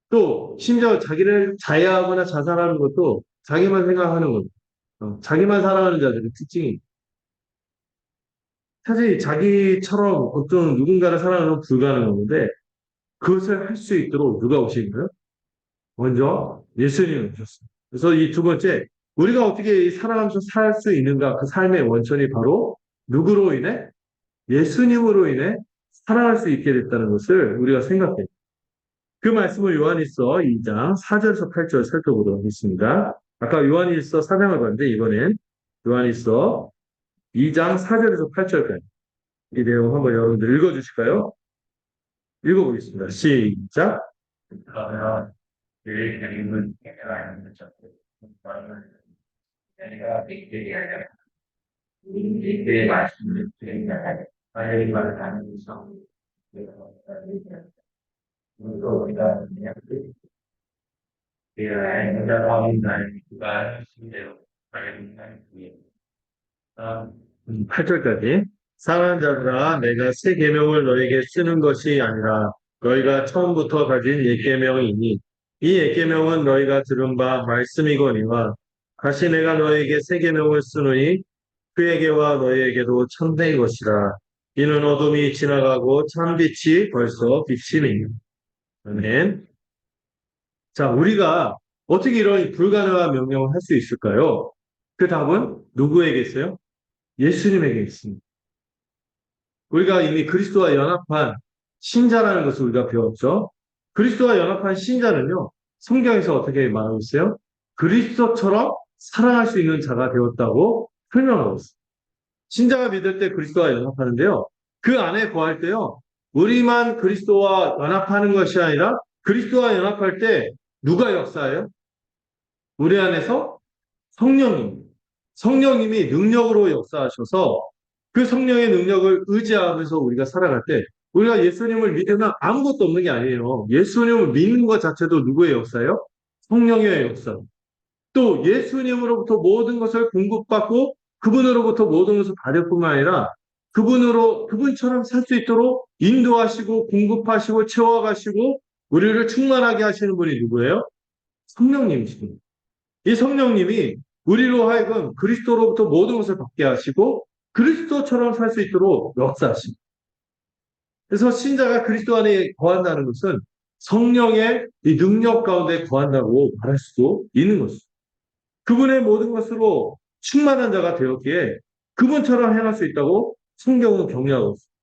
또, 심지어 자기를 자해하거나 자살하는 것도 자기만 생각하는 거죠. 자기만 사랑하는 자들의 특징이. 사실 자기처럼 어떤 누군가를 사랑하는 건 불가능한 건데, 그것을 할 수 있도록 누가 오신 거예요? 먼저 예수님이 오셨어요. 그래서 이 두 번째, 우리가 어떻게 살아가면서 살 수 있는가? 그 삶의 원천이 바로 누구로 인해? 예수님으로 인해 살아갈 수 있게 됐다는 것을 우리가 생각해요. 그 말씀을 요한일서 2장 4절에서 8절 살펴보도록 하겠습니다. 아까 요한일서 4장을 봤는데 이번엔 요한일서 2장 4절에서 8절까지 이 내용 한번 여러분들 읽어주실까요? 읽어보겠습니다. 시작. 그러면 그 그림은 내가 있는 것처럼 내가 내 말씀을 드린다. 만약에 말을 하는 이상 또 우리가 그냥 내가 하는 날과 신대로 하는 날 위에 8절까지 사랑하는 자들아 내가 새 계명을 너에게 쓰는 것이 아니라 너희가 처음부터 가진 옛 계명이니 이 옛 계명은 너희가 들은 바 말씀이거니와 다시 내가 너에게 새 계명을 쓰노니 그에게와 너희에게도 참된 것이라 이는 어둠이 지나가고 참 빛이 벌써 비치니 아멘. 자, 우리가 어떻게 이런 불가능한 명령을 할 수 있을까요? 그 답은 누구에게 있어요? 예수님에게 있습니다. 우리가 이미 그리스도와 연합한 신자라는 것을 우리가 배웠죠. 그리스도와 연합한 신자는요, 성경에서 어떻게 말하고 있어요? 그리스도처럼 사랑할 수 있는 자가 되었다고 설명하고 있어요. 신자가 믿을 때 그리스도와 연합하는데요. 그 안에 거할 때요. 우리만 그리스도와 연합하는 것이 아니라 그리스도와 연합할 때 누가 역사해요? 우리 안에서 성령님. 성령님이 능력으로 역사하셔서 그 성령의 능력을 의지하면서 우리가 살아갈 때 우리가 예수님을 믿으면 아무것도 없는 게 아니에요. 예수님을 믿는 것 자체도 누구의 역사예요? 성령의 역사. 또 예수님으로부터 모든 것을 공급받고 그분으로부터 모든 것을 받을 뿐만 아니라 그분처럼 살 수 있도록 인도하시고 공급하시고 채워가시고 우리를 충만하게 하시는 분이 누구예요? 성령님이십니다. 이 성령님이 우리로 하여금 그리스도로부터 모든 것을 받게 하시고 그리스도처럼 살 수 있도록 역사하십니다. 그래서 신자가 그리스도 안에 거한다는 것은 성령의 이 능력 가운데 거한다고 말할 수도 있는 것입니다. 그분의 모든 것으로 충만한 자가 되었기에 그분처럼 행할 수 있다고 성경은 격려하고 있습니다.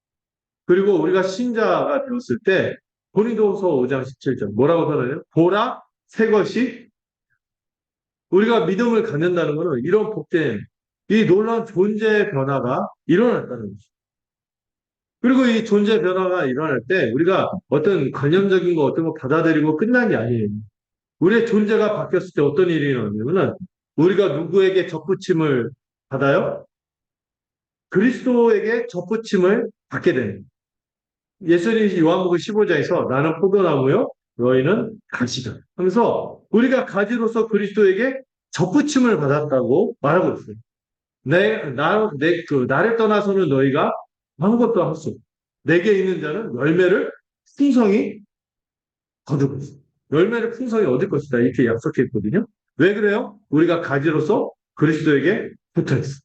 그리고 우리가 신자가 되었을 때 고린도후서 5장 17절 뭐라고 선언해요? 보라 새 것이 우리가 믿음을 갖는다는 것은 이런 복된 이 놀라운 존재의 변화가 일어났다는 것이죠. 그리고 이 존재 변화가 일어날 때 우리가 어떤 관념적인 거 어떤 거 받아들이고 끝난 게 아니에요. 우리의 존재가 바뀌었을 때 어떤 일이 일어나냐면 우리가 누구에게 접붙임을 받아요? 그리스도에게 접붙임을 받게 됩니다. 예수님이 요한복음 15장에서 나는 포도나무요 너희는 가지다 하면서 우리가 가지로서 그리스도에게 접붙임을 받았다고 말하고 있어요. 나를 떠나서는 너희가 아무것도 할 수 없어. 내게 있는 자는 열매를 풍성히 거두고 있어. 열매를 풍성히 얻을 것이다. 이렇게 약속했거든요. 왜 그래요? 우리가 가지로서 그리스도에게 붙어 있어.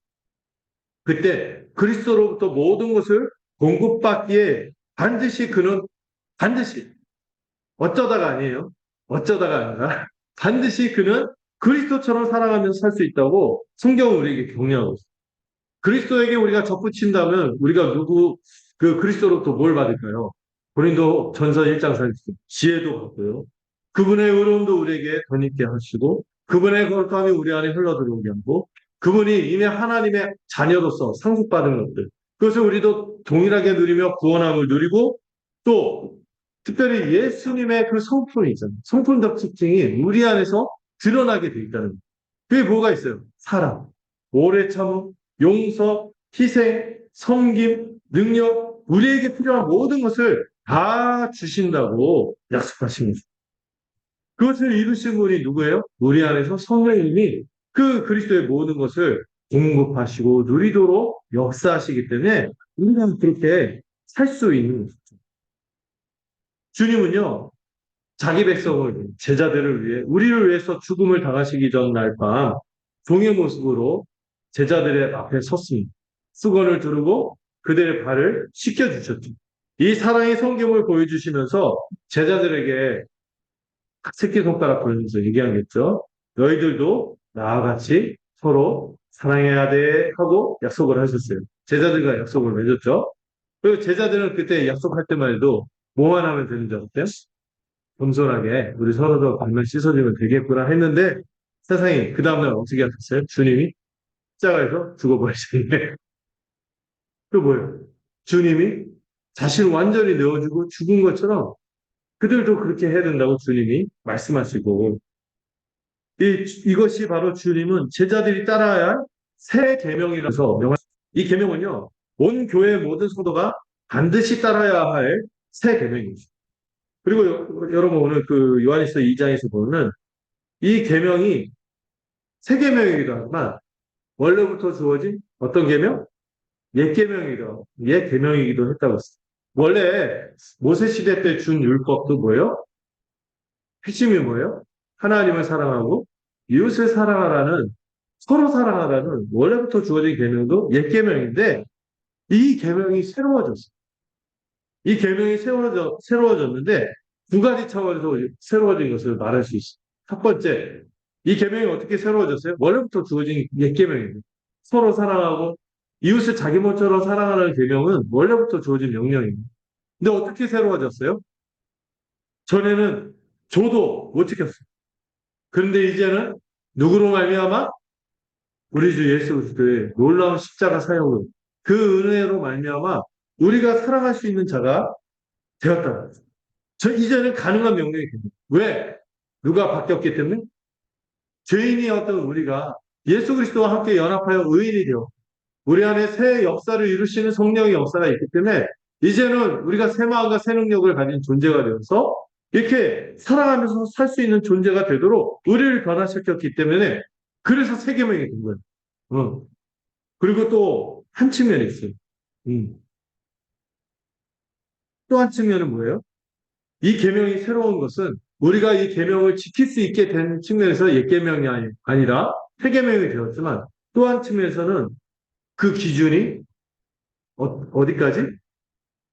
그때 그리스도로부터 모든 것을 공급받기에 반드시 그는 반드시 어쩌다가 아니에요. 어쩌다가 아니라 반드시 그는 그리스도처럼 살아가면서 살 수 있다고 성경은 우리에게 격려하고 있어요. 그리스도에게 우리가 접붙인다면 우리가 그 그리스도로부터 뭘 받을까요? 고린도 전서 1장 4절 지혜도 받고요. 그분의 의로움도 우리에게 덧입게 하시고 그분의 거룩함이 우리 안에 흘러들어오게 하고 그분이 이미 하나님의 자녀로서 상속받은 것들 그것을 우리도 동일하게 누리며 구원함을 누리고 또 특별히 예수님의 그 성품이 있잖아요. 성품적 특징이 우리 안에서 드러나게 돼 있다는 거예요. 그게 뭐가 있어요? 사랑, 오래 참음, 용서, 희생, 섬김, 능력, 우리에게 필요한 모든 것을 다 주신다고 약속하십니다. 그것을 이루신 분이 누구예요? 우리 안에서 성령님이 그 그리스도의 모든 것을 공급하시고 누리도록 역사하시기 때문에 우리가 그렇게 살 수 있는 거죠. 주님은요, 자기 백성을, 제자들을 위해, 우리를 위해서 죽음을 당하시기 전 날 밤, 종의 모습으로 제자들의 앞에 섰습니다. 수건을 두르고 그들의 발을 씻겨주셨죠. 이 사랑의 성경을 보여주시면서 제자들에게 새끼손가락 보여주면서 얘기하겠죠. 너희들도 나와 같이 서로 사랑해야 돼 하고 약속을 하셨어요. 제자들과 약속을 맺었죠. 그리고 제자들은 그때 약속할 때만 해도 뭐만 하면 되는 줄 알았대요? 겸손하게 우리 서로도 발만 씻어주면 되겠구나 했는데 세상이 그 다음날 어떻게 하셨어요? 주님이 십자가에서 죽어버리셨네. 그 뭐예요? 주님이 자신을 완전히 내어주고 죽은 것처럼 그들도 그렇게 해야 된다고 주님이 말씀하시고 이것이 바로 주님은 제자들이 따라야 할 새 계명이라서 이 계명은요 온 교회 모든 성도가 반드시 따라야 할 새 계명입니다. 그리고 여러분 오늘 그 요한일서 2장에서 보면 이 계명이 새 계명이기도 하지만 원래부터 주어진 어떤 계명? 옛 계명이기도 했다고 했어요. 원래 모세 시대 때 준 율법도 뭐예요? 핵심이 뭐예요? 하나님을 사랑하고 이웃을 사랑하라는 서로 사랑하라는 원래부터 주어진 계명도 옛 계명인데 이 계명이 새로워졌어요. 이 계명이 새로워졌는데 두 가지 차원에서 새로워진 것을 말할 수 있어요. 첫 번째, 이 계명이 어떻게 새로워졌어요? 원래부터 주어진 옛 계명입니다. 서로 사랑하고 이웃을 자기 몸처럼 사랑하는 계명은 원래부터 주어진 명령입니다. 근데 어떻게 새로워졌어요? 전에는 저도 못 지켰어요. 그런데 이제는 누구로 말미암아 우리 주 예수 그리스도의 놀라운 십자가 사역으로 그 은혜로 말미암아 우리가 사랑할 수 있는 자가 되었다. 저 이제는 가능한 명령이 됩니다. 왜? 누가 바뀌었기 때문에 죄인이었던 우리가 예수 그리스도와 함께 연합하여 의인이 되어 우리 안에 새 역사를 이루시는 성령의 역사가 있기 때문에 이제는 우리가 새 마음과 새 능력을 가진 존재가 되어서 이렇게 살아가면서 살 수 있는 존재가 되도록 우리를 변화시켰기 때문에 그래서 새 계명이 된 거예요. 그리고 또 한 측면이 있어요. 또 한 측면은 뭐예요? 이 계명이 새로운 것은 우리가 이 계명을 지킬 수 있게 된 측면에서 옛 계명이 아니라 새 계명이 되었지만 또 한 측면에서는 그 기준이 어디까지?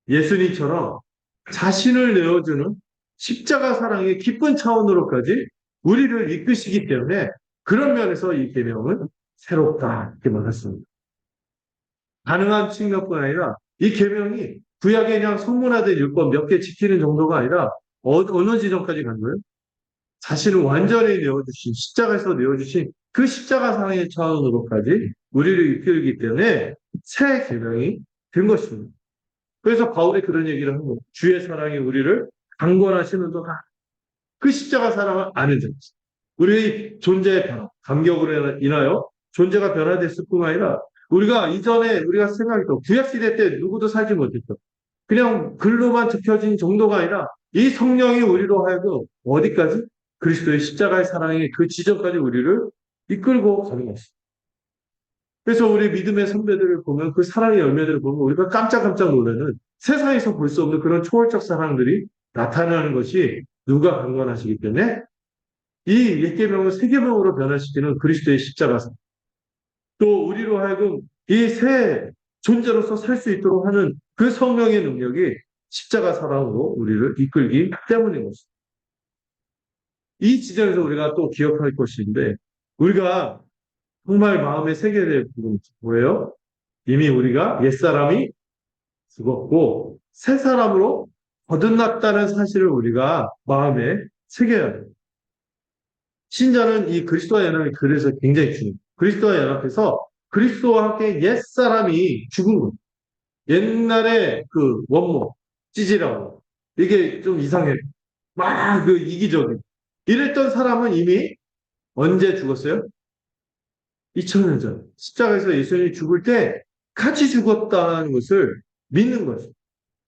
예수님처럼 자신을 내어주는 십자가 사랑의 깊은 차원으로까지 우리를 이끄시기 때문에 그런 면에서 이 계명은 새롭다 이렇게 말했습니다. 가능한 측면뿐 아니라 이 계명이 구약에 그냥 성문화된 율법 몇 개 지키는 정도가 아니라 어느 지점까지 간 거예요? 자신을 완전히 내어주신 십자가에서 내어주신 그 십자가 사랑의 차원으로까지 우리를 이끌기 때문에 새 계명이 된 것입니다. 그래서 바울이 그런 얘기를 한 거예요. 주의 사랑이 우리를 강권하시는 동안 그 십자가 사랑을 아는 자입니다. 우리의 존재의 변화, 감격으로 인하여 존재가 변화됐을 뿐만 아니라 우리가 이전에 우리가 생각했던 구약시대 때 누구도 살지 못했던 그냥 글로만 적혀진 정도가 아니라 이 성령이 우리로 하여금 어디까지? 그리스도의 십자가의 사랑의 그 지점까지 우리를 이끌고 가는 것입니다. 그래서 우리 믿음의 선배들을 보면 그 사랑의 열매들을 보면 우리가 깜짝깜짝 놀라는 세상에서 볼 수 없는 그런 초월적 사랑들이 나타나는 것이 누가 강권하시기 때문에 이 옛계명을 새계명으로 변화시키는 그리스도의 십자가상 또 우리로 하여금 이 새 존재로서 살 수 있도록 하는 그 성령의 능력이 십자가 사랑으로 우리를 이끌기 때문인 것입니다. 이 지점에서 우리가 또 기억할 것인데 우리가 정말 마음에 새겨야 될 부분이 뭐예요? 이미 우리가 옛사람이 죽었고 새 사람으로 거듭났다는 사실을 우리가 마음에 새겨야 돼요. 신자는 이 그리스도와 연합이 그래서 굉장히 중요해요. 그리스도와 연합해서 그리스도와 함께 옛사람이 죽은 거예요. 옛날에 그 원모, 찌질하고 이게 좀 이상해요. 막 그 이기적인. 이랬던 사람은 이미 언제 죽었어요? 2000년 전. 십자가에서 예수님이 죽을 때 같이 죽었다는 것을 믿는 거죠.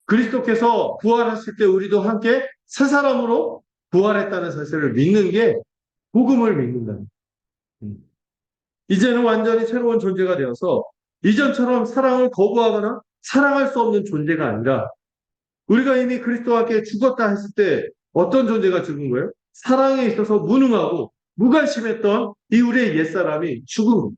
그리스도께서 부활했을 때 우리도 함께 새 사람으로 부활했다는 사실을 믿는 게 복음을 믿는다. 이제는 완전히 새로운 존재가 되어서 이전처럼 사랑을 거부하거나 사랑할 수 없는 존재가 아니라 우리가 이미 그리스도와 함께 죽었다 했을 때 어떤 존재가 죽은 거예요? 사랑에 있어서 무능하고 무관심했던 이 우리의 옛사람이 죽은 거예요.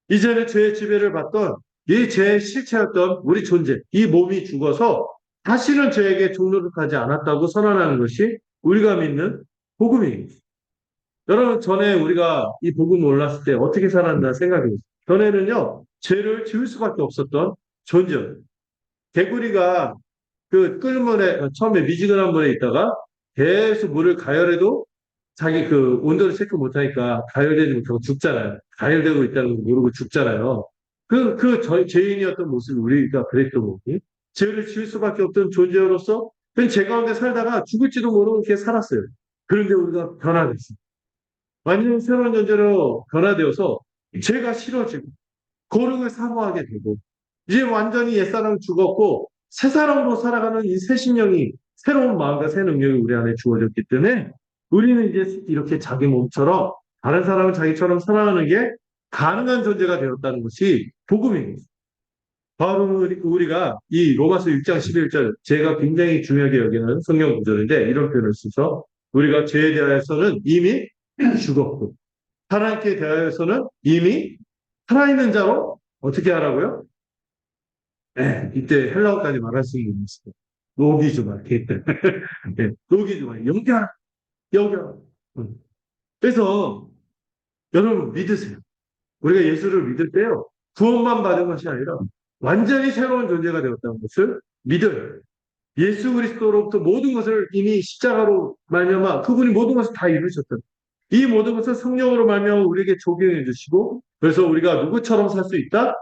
이제는 죄의 지배를 받던 이 죄의 실체였던 우리 존재, 이 몸이 죽어서 다시는 죄에게 종노릇하지 않았다고 선언하는 것이 우리가 믿는 복음입니다. 여러분, 전에 우리가 이 복음 몰랐을 때 어떻게 살았나 생각해 보세요. 전에는요, 죄를 지을 수밖에 없었던 존재예요. 개구리가 그 끓는 물에, 처음에 미지근한 물에 있다가 계속 물을 가열해도 자기 그 온도를 체크 못하니까 가열되지 못하고 죽잖아요. 가열되고 있다는 걸 모르고 죽잖아요. 죄인이었던 모습이 우리가 그랬던 거기. 죄를 지을 수밖에 없던 존재로서 죄 가운데 살다가 죽을지도 모르고 이렇게 살았어요. 그런데 우리가 변화됐어요. 완전 새로운 존재로 변화되어서 죄가 싫어지고 거룩을 사모하게 되고 이제 완전히 옛사람 죽었고 새 사람으로 살아가는 이 새 심령이 새로운 마음과 새 능력이 우리 안에 주어졌기 때문에 우리는 이제 이렇게 자기 몸처럼 다른 사람을 자기처럼 사랑하는 게 가능한 존재가 되었다는 것이 복음입니다. 바로 우리가 이 로마서 6장 11절 제가 굉장히 중요하게 여기는 성경 구절인데 이런 표현을 써서 우리가 죄에 대하여서는 이미 죽었고 하나님께 대하여서는 이미 살아있는 자로 어떻게 하라고요? 네, 이때 헬라어까지 말할 수 있는 있어요. 녹이주마, 개들. 네, 녹이주마, 여겨. 그래서 여러분 믿으세요. 우리가 예수를 믿을 때요. 구원만 받은 것이 아니라 완전히 새로운 존재가 되었다는 것을 믿어요. 예수 그리스도로부터 모든 것을 이미 십자가로 말미암아 그분이 모든 것을 다 이루셨다. 이 모든 것을 성령으로 말미암아 우리에게 적용해 주시고 그래서 우리가 누구처럼 살 수 있다?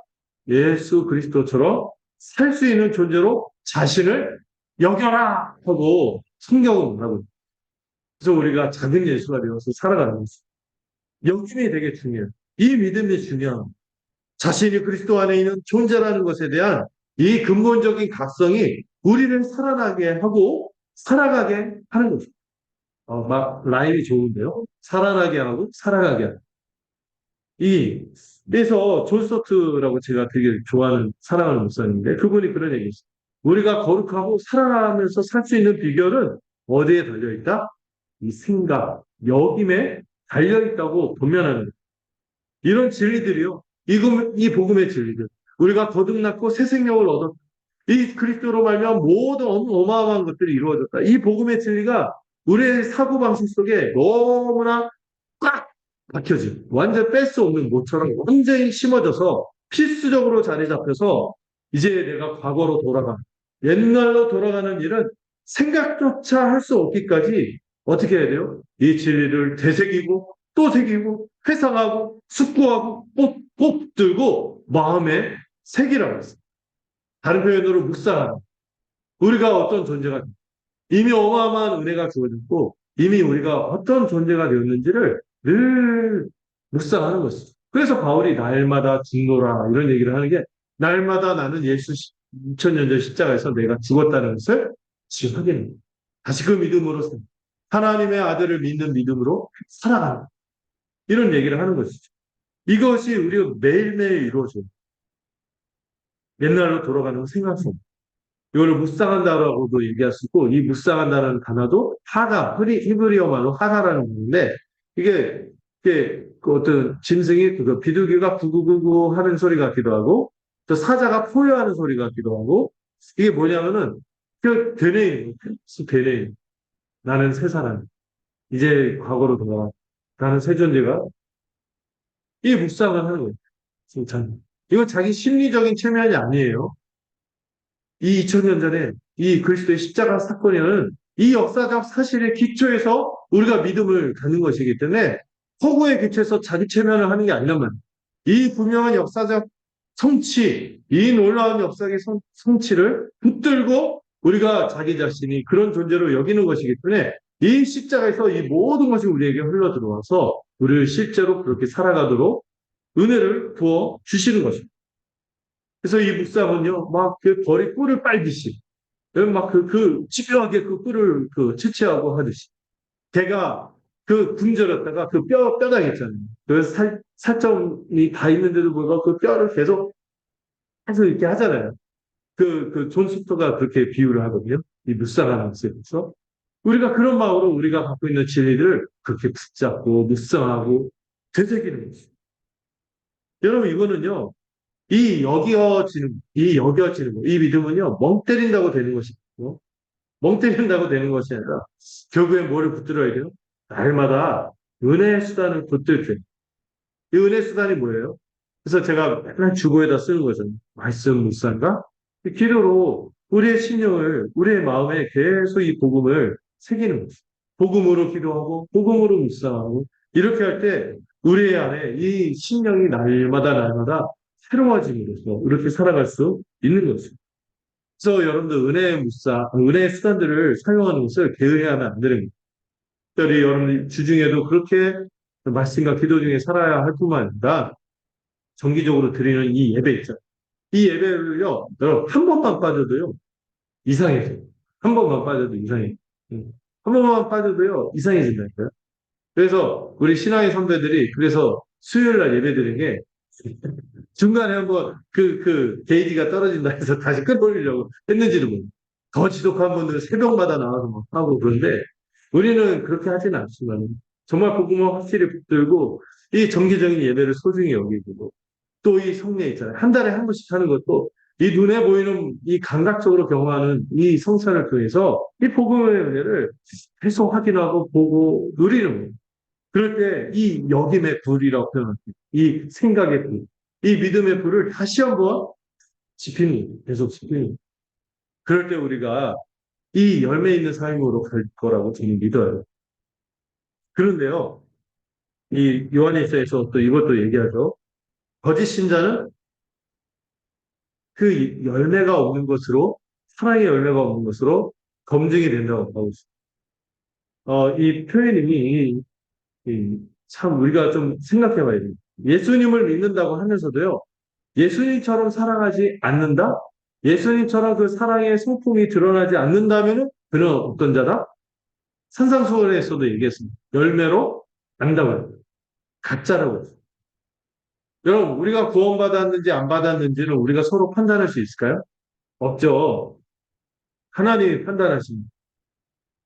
예수 그리스도처럼 살 수 있는 존재로 자신을 여겨라 하고 성경은 말하고 그래서 우리가 작은 예수가 되어서 살아가는 것입니다. 여김이 되게 중요해요. 이 믿음이 중요합니다. 자신이 그리스도 안에 있는 존재라는 것에 대한 이 근본적인 각성이 우리를 살아나게 하고 살아가게 하는 거죠. 막 라임이 좋은데요. 살아나게 하고 살아가게 하는. 그래서 존 스토트라고 제가 되게 좋아하는 사랑하는 목사님인데 그분이 그런 얘기 있어요. 우리가 거룩하고 살아가면서 살 수 있는 비결은 어디에 달려있다? 이 생각, 여김에 달려있다고 본면하는 거예요. 이런 진리들이요. 이 복음의 진리들. 우리가 거듭났고 새 생명을 얻었다. 이 그리스도로 말미암아 모든 어마어마한 것들이 이루어졌다. 이 복음의 진리가 우리의 사고방식 속에 너무나 꽉 박혀진 완전 뺄 수 없는 못처럼 완전히 심어져서 필수적으로 자리 잡혀서 이제 내가 과거로 돌아가 옛날로 돌아가는 일은 생각조차 할 수 없기까지 어떻게 해야 돼요? 이 진리를 되새기고 또 새기고 회상하고 숙고하고 꼭 들고 마음에 새기라고 했어요. 다른 표현으로 묵상하라. 우리가 어떤 존재가 이미 어마어마한 은혜가 주어졌고 이미 우리가 어떤 존재가 되었는지를 늘 묵상하는 것이죠. 그래서 바울이 날마다 죽노라 이런 얘기를 하는 게 날마다 나는 예수 2000년 전 십자가에서 내가 죽었다는 것을 지금 확인합니다. 다시 그 믿음으로 하나님의 아들을 믿는 믿음으로 살아가는 이런 얘기를 하는 것이죠. 이것이 우리가 매일매일 이루어져요. 옛날로 돌아가는 거 생각해. 이걸 묵상한다라고도 얘기할 수 있고, 이 묵상한다는 단어도 하다, 히브리어말로 하다라는 건데, 이게, 이게 그 어떤 짐승이 그 비둘기가 구구구구 하는 소리 같기도 하고, 또 사자가 포효하는 소리 같기도 하고, 이게 뭐냐면은, 그 되뇌. 나는 새 사람. 이제 과거로 돌아가. 나는 새 존재가 이 묵상을 하는 거예요. 진짜. 이건 자기 심리적인 체면이 아니에요. 이 2000년 전에 이 그리스도의 십자가 사건에는 이 역사적 사실의 기초에서 우리가 믿음을 갖는 것이기 때문에 허구의 기초에서 자기 체면을 하는 게 아니란 말이에요. 이 분명한 역사적 성취, 이 놀라운 역사의 성취를 붙들고 우리가 자기 자신이 그런 존재로 여기는 것이기 때문에 이 십자가에서 이 모든 것이 우리에게 흘러 들어와서 우리를 실제로 그렇게 살아가도록 은혜를 부어 주시는 것입니다. 그래서 이 묵상은요, 막 그 벌이 꿀을 빨듯이, 막 집요하게 그 꿀을 채취하고 하듯이. 걔가 그 굶주렸다가 그 뼈다귀 있잖아요. 그래서 살점이 다 있는데도 불구하고 그 뼈를 계속 이렇게 하잖아요. 존 스토가 그렇게 비유를 하거든요. 이 묵상하는 것에서. 우리가 그런 마음으로 우리가 갖고 있는 진리들을 그렇게 붙잡고 묵상하고 되새기는 거죠. 여러분, 이거는요, 이 여겨지는 거, 이 믿음은요, 멍 때린다고 되는 것이 고, 멍 때린다고 되는 것이 아니라, 결국에 뭐를 붙들어야 돼요? 날마다 은혜의 수단을 붙들 때. 이 은혜의 수단이 뭐예요? 그래서 제가 맨날 주보에다 쓰는 거잖아요. 말씀 묵상과 기도로 우리의 심령을, 우리의 마음에 계속 이 복음을 새기는 거죠. 복음으로 기도하고, 복음으로 묵상하고, 이렇게 할 때, 우리 안에 이 심령이 날마다 새로워짐으로써 이렇게 살아갈 수 있는 거죠. 그래서 여러분들 은혜의 수단들을 사용하는 것을 게으르하면 안 되는 거예요. 특별히 여러분들 주중에도 그렇게 말씀과 기도 중에 살아야 할 뿐만 아니라 정기적으로 드리는 이 예배 있잖아요. 이 예배를요, 여러분 한 번만 빠져도요, 이상해져요. 한 번만 빠져도 이상해요. 한 번만 빠져도요, 이상해진다니까요. 그래서 우리 신앙의 선배들이 그래서 수요일 날 예배 드리는 게 중간에 한번 게이지가 떨어진다 해서 다시 끌어올리려고 했는지도 모르고 더 지독한 분들은 새벽마다 나와서 막 하고 그런데 우리는 그렇게 하지는 않지만 정말 복음을 확실히 붙들고 이 정기적인 예배를 소중히 여기고 또 이 성례 있잖아요. 한 달에 한 번씩 하는 것도 이 눈에 보이는 이 감각적으로 경험하는 이 성찬을 통해서 이 복음의 은혜를 계속 확인하고 보고 누리는 거예요. 그럴 때 이 여김의 불이라고 표현합니다. 이 생각의 불, 이 믿음의 불을 다시 한번 계속 지피는. 그럴 때 우리가 이 열매 있는 삶으로 갈 거라고 저는 믿어요. 그런데요, 이 요한일서에서 또 이것도 얘기하죠. 거짓 신자는 그 열매가 없는 것으로, 사랑의 열매가 없는 것으로 검증이 된다고 하고 있습니다. 이 표현이 참 우리가 좀 생각해 봐야 돼요. 예수님을 믿는다고 하면서도요, 예수님처럼 사랑하지 않는다? 예수님처럼 그 사랑의 성품이 드러나지 않는다면 그는 어떤 자다? 산상수훈에서도 얘기했습니다. 열매로 안다고 해요. 가짜라고 해요. 여러분, 우리가 구원받았는지 안 받았는지는 우리가 서로 판단할 수 있을까요? 없죠. 하나님이 판단하십니다.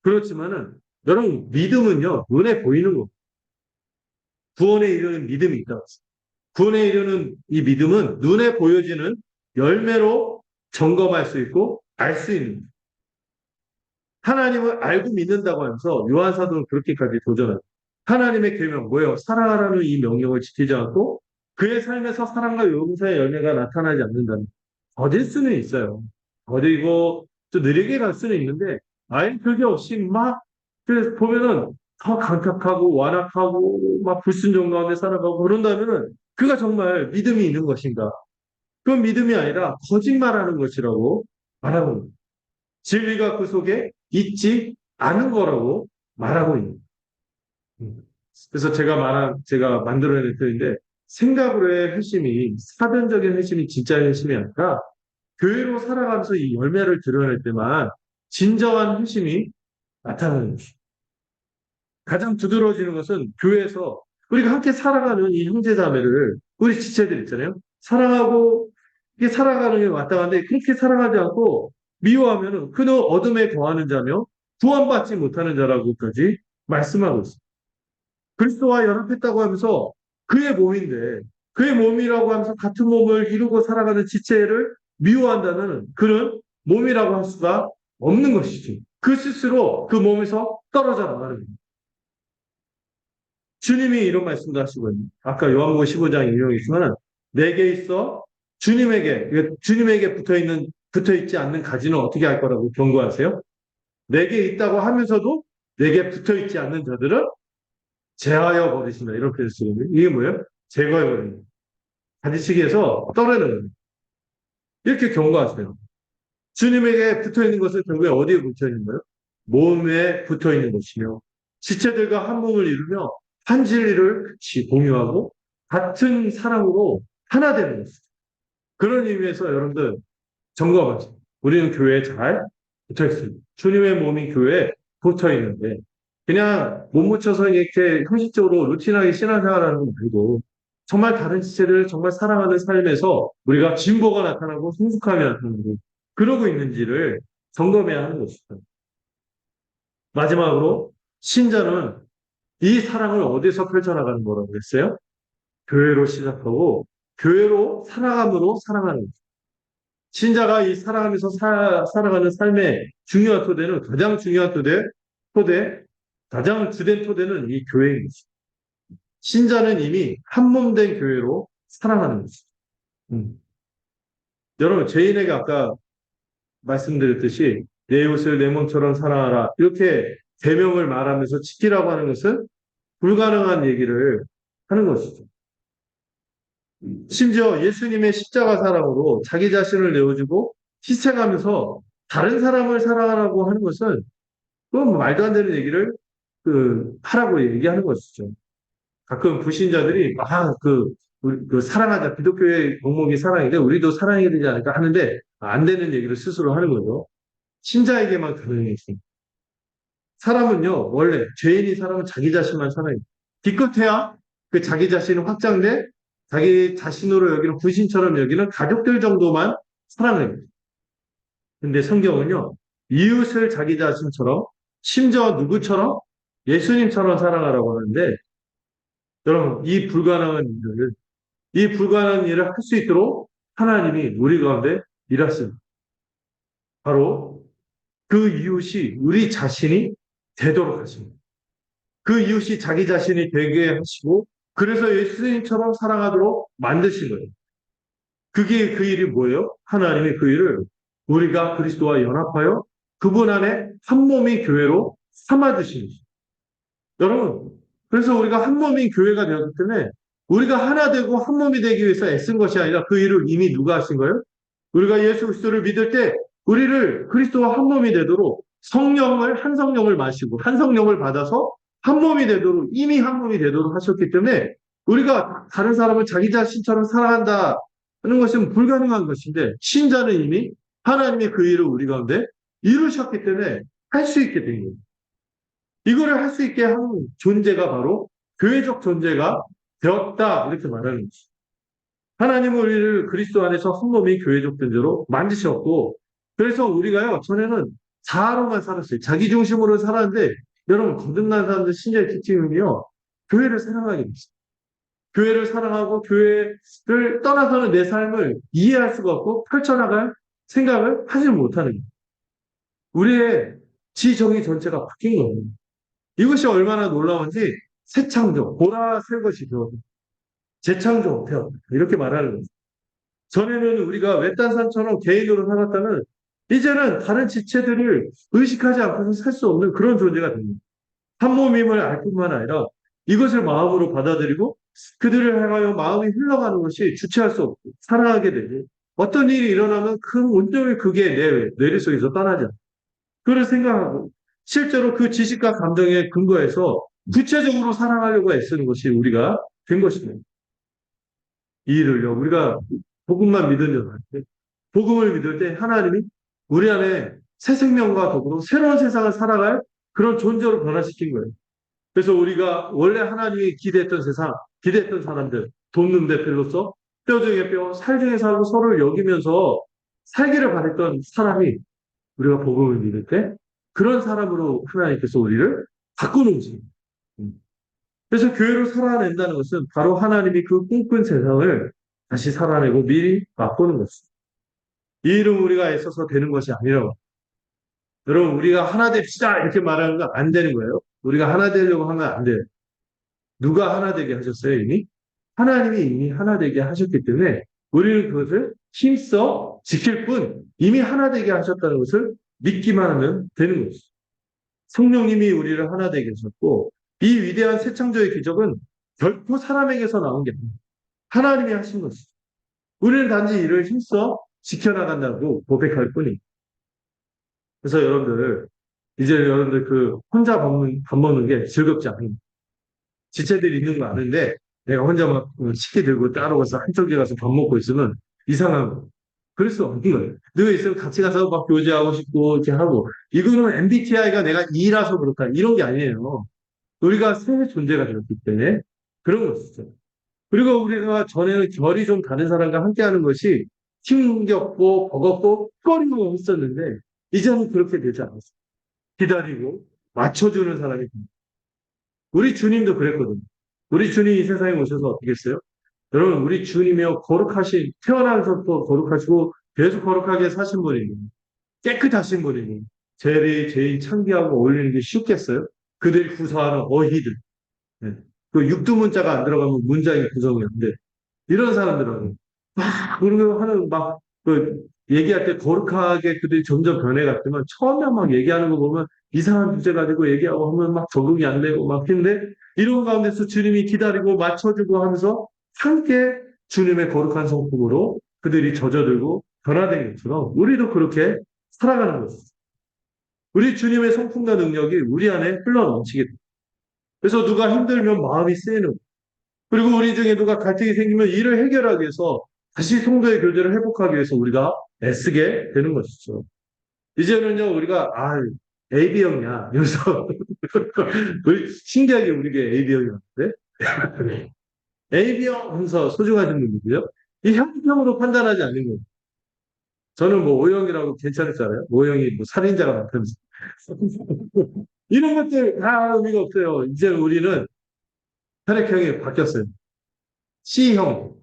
그렇지만은, 여러분, 믿음은요, 눈에 보이는 거. 구원에 이르는 믿음이 있다. 구원에 이르는 이 믿음은 눈에 보여지는 열매로 점검할 수 있고, 알 수 있는. 하나님을 알고 믿는다고 하면서 요한사도는 그렇게까지 도전합니다. 하나님의 계명 뭐예요? 사랑하라는 이 명령을 지키지 않고 그의 삶에서 사랑과 용서의 열매가 나타나지 않는다면 더딜 수는 있어요. 더디고 좀 느리게 갈 수는 있는데 아예 그게 없이 막 그래서 보면은 더 강팍하고 완악하고 막 불순종 가운데 살아가고 그런다면은 그가 정말 믿음이 있는 것인가? 그건 믿음이 아니라 거짓말하는 것이라고 말하고 있는 거예요. 진리가 그 속에 있지 않은 거라고 말하고 있는 거예요. 그래서 제가 만들어낸 표현인데, 생각으로의 회심이, 사변적인 회심이 진짜 회심이 아니라, 교회로 살아가면서 이 열매를 드러낼 때만 진정한 회심이 나타나는 것이죠. 가장 두드러지는 것은 교회에서 우리가 함께 살아가는 이 형제자매를, 우리 지체들 있잖아요. 사랑하고, 이게 살아가는 게 마땅한데, 그렇게 사랑하지 않고, 미워하면은, 그는 어둠에 거하는 자며, 구원받지 못하는 자라고까지 말씀하고 있습니다. 그리스도와 연합했다고 하면서 그의 몸인데, 그의 몸이라고 하면서 같은 몸을 이루고 살아가는 지체를 미워한다는 그는 몸이라고 할 수가 없는 것이지. 그 스스로 그 몸에서 떨어져 나가는 거예요. 주님이 이런 말씀도 하시거든요. 아까 요한복음 15장 인용했지만 내게 있어 주님에게 붙어 있지 않는 가지는 어떻게 할 거라고 경고하세요? 내게 있다고 하면서도 내게 붙어 있지 않는 자들은 제하여 버리신다. 이런 표현을 쓰거든요. 이게 뭐예요? 제거해 버린다. 가지치기에서 떨어내는 거예요. 이렇게 경고하세요. 주님에게 붙어 있는 것은 결국에 어디에 붙어 있는 거예요? 몸에 붙어 있는 것이며 지체들과 한 몸을 이루며 한 진리를 같이 공유하고 같은 사랑으로 하나 되는 것입니다. 그런 의미에서 여러분들 점검하세요. 우리는 교회에 잘 붙어 있습니다. 주님의 몸이 교회에 붙어 있는데 그냥 몸 붙여서 이렇게 형식적으로 루틴하게 신앙생활하는 건 말고 정말 다른 지체를 정말 사랑하는 삶에서 우리가 진보가 나타나고 성숙함이 나타나고 그러고 있는지를 점검해야 하는 것입니다. 마지막으로 신자는 이 사랑을 어디서 펼쳐나가는 거라고 했어요? 교회로 시작하고 교회로 살아감으로 사랑하는 거죠. 신자가 이 살아가면서 살아가는 삶의 중요한 토대는 토대, 가장 주된 토대는 이 교회인 것입니다. 신자는 이미 한 몸 된 교회로 살아가는 것입니다. 여러분, 죄인에게 아까 말씀드렸듯이 내 이웃을 내 몸처럼 사랑하라. 이렇게 계명을 말하면서 지키라고 하는 것은 불가능한 얘기를 하는 것이죠. 심지어 예수님의 십자가 사랑으로 자기 자신을 내어주고 희생하면서 다른 사람을 사랑하라고 하는 것은 그건 뭐 말도 안 되는 얘기를 하라고 얘기하는 것이죠. 가끔 불신자들이 사랑하자 기독교의 덕목이 사랑인데 우리도 사랑해야 되지 않을까 하는데 안 되는 얘기를 스스로 하는 거죠. 신자에게만 가능해있습니다. 사람은요 원래 죄인이 사람은 자기 자신만 사랑해요. 기껏해야 그 자기 자신은 확장돼 자기 자신으로 여기는 불신처럼 여기는 가족들 정도만 사랑해요. 근데 성경은요 이웃을 자기 자신처럼 심지어 누구처럼 예수님처럼 사랑하라고 하는데 여러분 이 불가능한 일을 할 수 있도록 하나님이 우리 가운데 일하십니다. 바로 그 이웃이 우리 자신이 되도록 하십니다. 그 이웃이 자기 자신이 되게 하시고 그래서 예수님처럼 살아가도록 만드신 거예요. 그게 그 일이 뭐예요? 하나님이 그 일을 우리가 그리스도와 연합하여 그분 안에 한 몸이 교회로 삼아주신 것입니다. 여러분, 그래서 우리가 한 몸인 교회가 되었기 때문에 우리가 하나 되고 한 몸이 되기 위해서 애쓴 것이 아니라 그 일을 이미 누가 하신 거예요? 우리가 예수 그리스도를 믿을 때 우리를 그리스도와 한 몸이 되도록 한 성령을 마시고 한 성령을 받아서 한 몸이 되도록 이미 한 몸이 되도록 하셨기 때문에 우리가 다른 사람을 자기 자신처럼 사랑한다 하는 것은 불가능한 것인데 신자는 이미 하나님의 그 일을 우리 가운데 이루셨기 때문에 할 수 있게 된 거예요. 이거를 할 수 있게 한 존재가 바로 교회적 존재가 되었다 이렇게 말하는 거죠. 하나님은 우리를 그리스도 안에서 한 몸이 교회적 존재로 만드셨고 그래서 우리가요 전에는 자아로만 살았어요. 자기 중심으로 살았는데 여러분 거듭난 사람들 신자의 특징은요 교회를 사랑하게 됐어요. 교회를 사랑하고 교회를 떠나서는 내 삶을 이해할 수가 없고 펼쳐나갈 생각을 하지 못하는 거예요. 우리의 지정의 전체가 바뀐 거예요. 이것이 얼마나 놀라운지 새 창조, 보라 새 것이 되었다. 재창조 되었다. 이렇게 말하는 거죠. 전에는 우리가 외딴 산처럼 개인으로 살았다면 이제는 다른 지체들을 의식하지 않고서 살 수 없는 그런 존재가 됩니다. 한 몸임을 알 뿐만 아니라 이것을 마음으로 받아들이고 그들을 향하여 마음이 흘러가는 것이 주체할 수 없고 사랑하게 되고 어떤 일이 일어나면 그 온종일 그게 내 뇌리 속에서 떠나지 않아요. 그걸 생각하고 실제로 그 지식과 감정에 근거해서 구체적으로 사랑하려고 애쓰는 것이 우리가 된 것입니다. 이 일을요, 우리가 복음만 믿으려고 할 때, 복음을 믿을 때 하나님이 우리 안에 새 생명과 더불어 새로운 세상을 살아갈 그런 존재로 변화시킨 거예요. 그래서 우리가 원래 하나님이 기대했던 세상, 기대했던 사람들, 돕는 대표로서 뼈 중에 뼈, 살 중에 살로 서로를 여기면서 살기를 바랬던 사람이 우리가 복음을 믿을 때 그런 사람으로 하나님께서 우리를 바꿔놓으신 거예요. 그래서 교회로 살아낸다는 것은 바로 하나님이 그 꿈꾼 세상을 다시 살아내고 미리 바꾸는 것입니다. 이 일은 우리가 애써서 되는 것이 아니라 여러분 우리가 하나 됩시다 이렇게 말하는 건 안 되는 거예요. 우리가 하나 되려고 하면 안 돼요. 누가 하나 되게 하셨어요 이미? 하나님이 이미 하나 되게 하셨기 때문에 우리는 그것을 힘써 지킬 뿐 이미 하나 되게 하셨다는 것을 믿기만 하면 되는 것이죠. 성령님이 우리를 하나 되게 하셨고 이 위대한 새 창조의 기적은 결코 사람에게서 나온 게 아닙니다. 하나님이 하신 것이죠. 우리는 단지 이를 힘써 지켜나간다고 고백할 뿐이에요. 그래서 여러분들 이제 여러분들 그 혼자 밥 먹는 게 즐겁지 않습니다. 지체들이 있는 거 아는데 내가 혼자 막 식기 들고 따로 가서 한쪽에 가서 밥 먹고 있으면 이상한 거. 그럴 수 없는 거예요. 누가 있으면 같이 가서 막 교제하고 싶고 이렇게 하고 이거는 MBTI가 내가 E라서 그렇다 이런 게 아니에요. 우리가 새 존재가 되었기 때문에 그런 것이죠. 그리고 우리가 전에는 결이 좀 다른 사람과 함께하는 것이 힘겹고 버겁고 꺼리고 했었는데 이제는 그렇게 되지 않았어요. 기다리고 맞춰주는 사람이 됩니다. 우리 주님도 그랬거든요. 우리 주님이 이 세상에 오셔서 어떻게 했어요? 여러분 우리 주님이요 거룩하신 태어나서부터 거룩하시고 계속 거룩하게 사신 분이니 깨끗하신 분이니 죄인 창기하고 어울리는 게 쉽겠어요? 그들이 구사하는 어휘들 네. 그 육두문자가 안 들어가면 문장이 구성이 안 돼. 이런 사람들은 막 그러고 하는 막그 얘기할 때 거룩하게 그들이 점점 변해갔지만 처음에 막 얘기하는 거 보면 이상한 주제 가지고 얘기하고 하면 막 적응이 안 되고 막 근데 이런 가운데서 주님이 기다리고 맞춰주고 하면서 함께 주님의 거룩한 성품으로 그들이 젖어들고 변화된 것처럼 우리도 그렇게 살아가는 것입니다. 우리 주님의 성품과 능력이 우리 안에 흘러 넘치게 됩니다. 그래서 누가 힘들면 마음이 쓰이는 그리고 우리 중에 누가 갈등이 생기면 이를 해결하기 위해서 다시 성도의 교제를 회복하기 위해서 우리가 애쓰게 되는 것이죠. 이제는요, 우리가, AB형이야. 이러면서, 우리, 신기하게 우리가 AB형이었는데, AB형 하면서 소중하신 분이고요. 이 형평으로 판단하지 않는 거예요. 저는 뭐 O형이라고 괜찮았잖아요. O형이 뭐 살인자가 많다면서. 이런 것들 다 의미가 없어요. 이제 우리는 혈액형이 바뀌었어요. C형.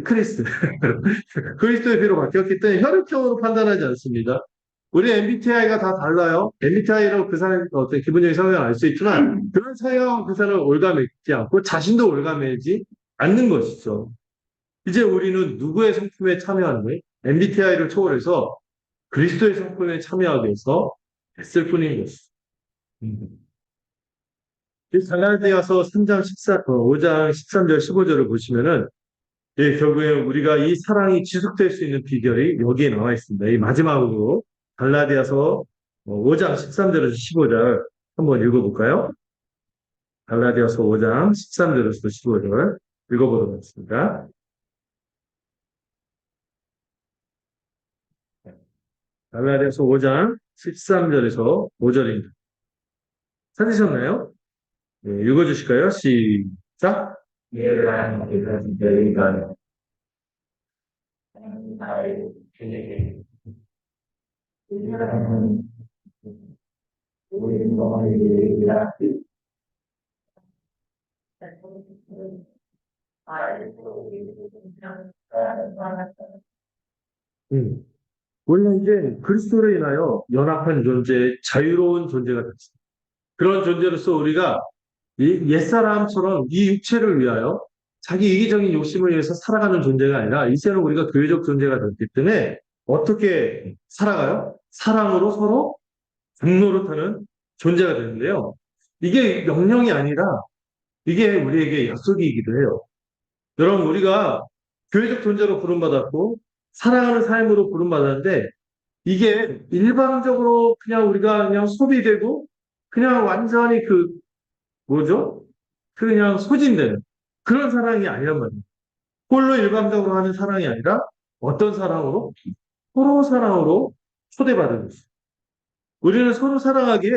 크리스. 그리스도의 피로 바뀌었기 때문에 혈액형으로 판단하지 않습니다. 우리 MBTI가 다 달라요. MBTI로 그 사람의 어떤 기본적인 성향을 알 수 있지만 그런 성향은 그 사람을 올가매지 않고 자신도 올가매지 않는 것이죠. 이제 우리는 누구의 성품에 참여하는 거예요? MBTI를 초월해서 그리스도의 성품에 참여하기 위해서 했을 뿐인 것이죠. 이 갈라디아서 3장 5장 13절 15절을 보시면은 예, 결국에 우리가 이 사랑이 지속될 수 있는 비결이 여기에 나와 있습니다. 이 마지막으로 갈라디아서 5장 13절에서 15절 한번 읽어볼까요? 갈라디아서 5장 13절에서 15절 읽어보도록 하겠습니다. 갈라디아서 5장 13절에서 5절입니다. 찾으셨나요? 네, 읽어주실까요? 시작! 음. 원래 이제 그리스도로 인하여 연합한 존재, 자유로운 존재가 됐습니다. 그런 존재로서 우리가 이 옛사람처럼 이 육체를 위하여 자기 이기적인 욕심을 위해서 살아가는 존재가 아니라 이제는 우리가 교회적 존재가 됐기 때문에 어떻게 살아가요? 사랑으로 서로 공노릇하는 존재가 되는데요. 이게 명령이 아니라 이게 우리에게 약속이기도 해요. 여러분 우리가 교회적 존재로 부름받았고 사랑하는 삶으로 부름받았는데 이게 일방적으로 그냥 우리가 그냥 소비되고 그냥 완전히 뭐죠? 그냥 소진되는 그런 사랑이 아니란 말이에요. 홀로 일방적으로 하는 사랑이 아니라 어떤 사랑으로? 서로 사랑으로 초대받은 것이죠. 우리는 서로 사랑하기에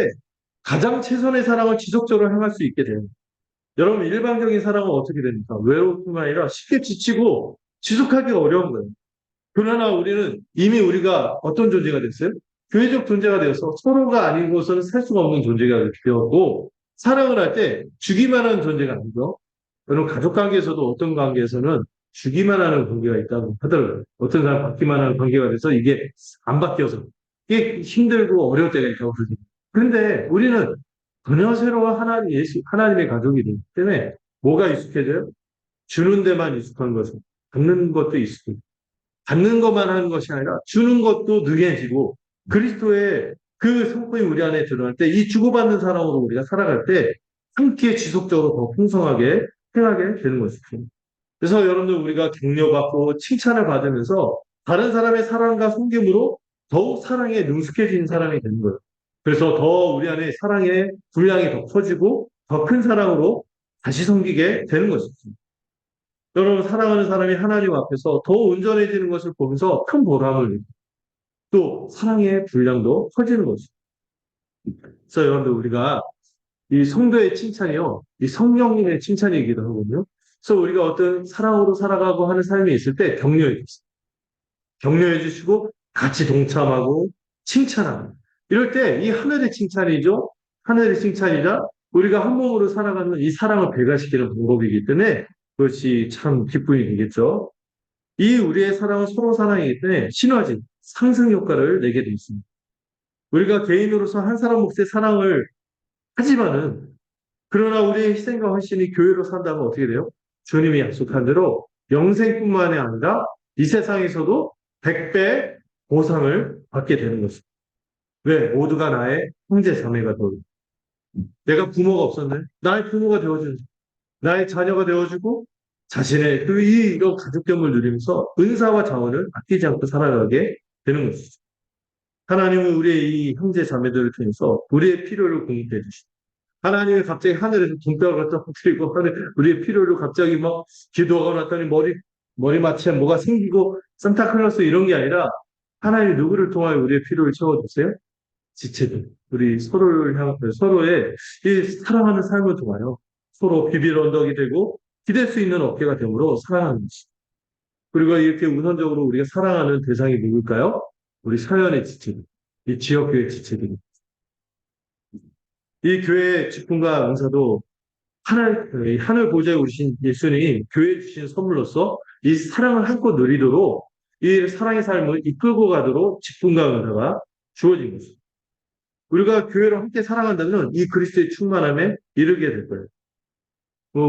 가장 최선의 사랑을 지속적으로 행할 수 있게 돼요. 여러분, 일반적인 사랑은 어떻게 됩니까? 외로울 뿐만 아니라 쉽게 지치고 지속하기가 어려운 거예요. 그러나 우리는 이미 우리가 어떤 존재가 됐어요? 교회적 존재가 되어서 서로가 아니고서는 살 수가 없는 존재가 되었고, 사랑을 할 때 주기만 하는 존재가 아니죠. 여러분, 가족 관계에서도 어떤 관계에서는 주기만 하는 관계가 있다고 하더라고요. 어떤 사람 받기만 하는 관계가 돼서 이게 안 바뀌어서 이게 힘들고 어려울 때가 있다고 그러죠. 그런데 우리는 전혀 새로운 하나님, 예수, 하나님의 가족이 되기 때문에 뭐가 익숙해져요? 주는 데만 익숙한 것은 받는 것도 익숙해요. 받는 것만 하는 것이 아니라 주는 것도 능해지고 그리스도의 그 성품이 우리 안에 드러날 때 이 주고받는 사람으로 우리가 살아갈 때 함께 지속적으로 더 풍성하게 행하게 되는 것이죠. 그래서 여러분들 우리가 격려받고 칭찬을 받으면서 다른 사람의 사랑과 섬김으로 더욱 사랑에 능숙해진 사람이 되는 거예요. 그래서 더 우리 안에 사랑의 분량이 더 커지고 더 큰 사랑으로 다시 섬기게 되는 것이죠. 여러분 사랑하는 사람이 하나님 앞에서 더 온전해지는 것을 보면서 큰 보람을 느끼고 또 사랑의 분량도 커지는 것이죠. 그래서 여러분들 우리가 이 성도의 칭찬이요, 이 성령님의 칭찬이기도 하거든요. 그래서 우리가 어떤 사랑으로 살아가고 하는 삶이 있을 때 격려해 주세요. 격려해 주시고 같이 동참하고 칭찬하고 이럴 때 이 하늘의 칭찬이죠. 하늘의 칭찬이자 우리가 한 몸으로 살아가는 이 사랑을 배가시키는 방법이기 때문에 그것이 참 기쁨이 되겠죠. 이 우리의 사랑은 서로 사랑이기 때문에 시너지, 상승 효과를 내게 되어 있습니다. 우리가 개인으로서 한 사람 몫의 사랑을 하지만은 그러나 우리의 희생과 헌신이 교회로 산다면 어떻게 돼요? 주님이 약속한 대로 영생뿐만이 아니라 이 세상에서도 100배 보상을 받게 되는 것입니다. 왜? 모두가 나의 형제 자매가 되고 내가 부모가 없었네. 나의 부모가 되어준 나의 자녀가 되어주고 자신의 이런 가족됨을 누리면서 은사와 자원을 아끼지 않고 살아가게 되는 것이죠. 하나님은 우리의 이 형제 자매들을 통해서 우리의 필요를 공급해 주시고 하나님이 갑자기 하늘에서 돈벼락을 갖다 터뜨리고 우리의 필요를 갑자기 막 기도하고 났더니 머리맡에 뭐가 생기고 산타클로스 이런 게 아니라 하나님이 누구를 통하여 우리의 필요를 채워주세요? 지체들. 우리 서로를 향, 서로의 이 사랑하는 삶을 통하여 서로 비빌 언덕이 되고 기댈 수 있는 어깨가 되므로 사랑하는 것이. 그리고 이렇게 우선적으로 우리가 사랑하는 대상이 누굴까요? 우리 사연의 지체들. 이 지역교회 지체들. 이 교회 직분과 은사도 하늘 보좌에 오르신 예수님이 교회에 주신 선물로서 이 사랑을 한껏 누리도록 이 사랑의 삶을 이끌고 가도록 직분과 은사가 주어진 것입니다. 우리가 교회를 함께 사랑한다면 이 그리스도의 충만함에 이르게 될 거예요.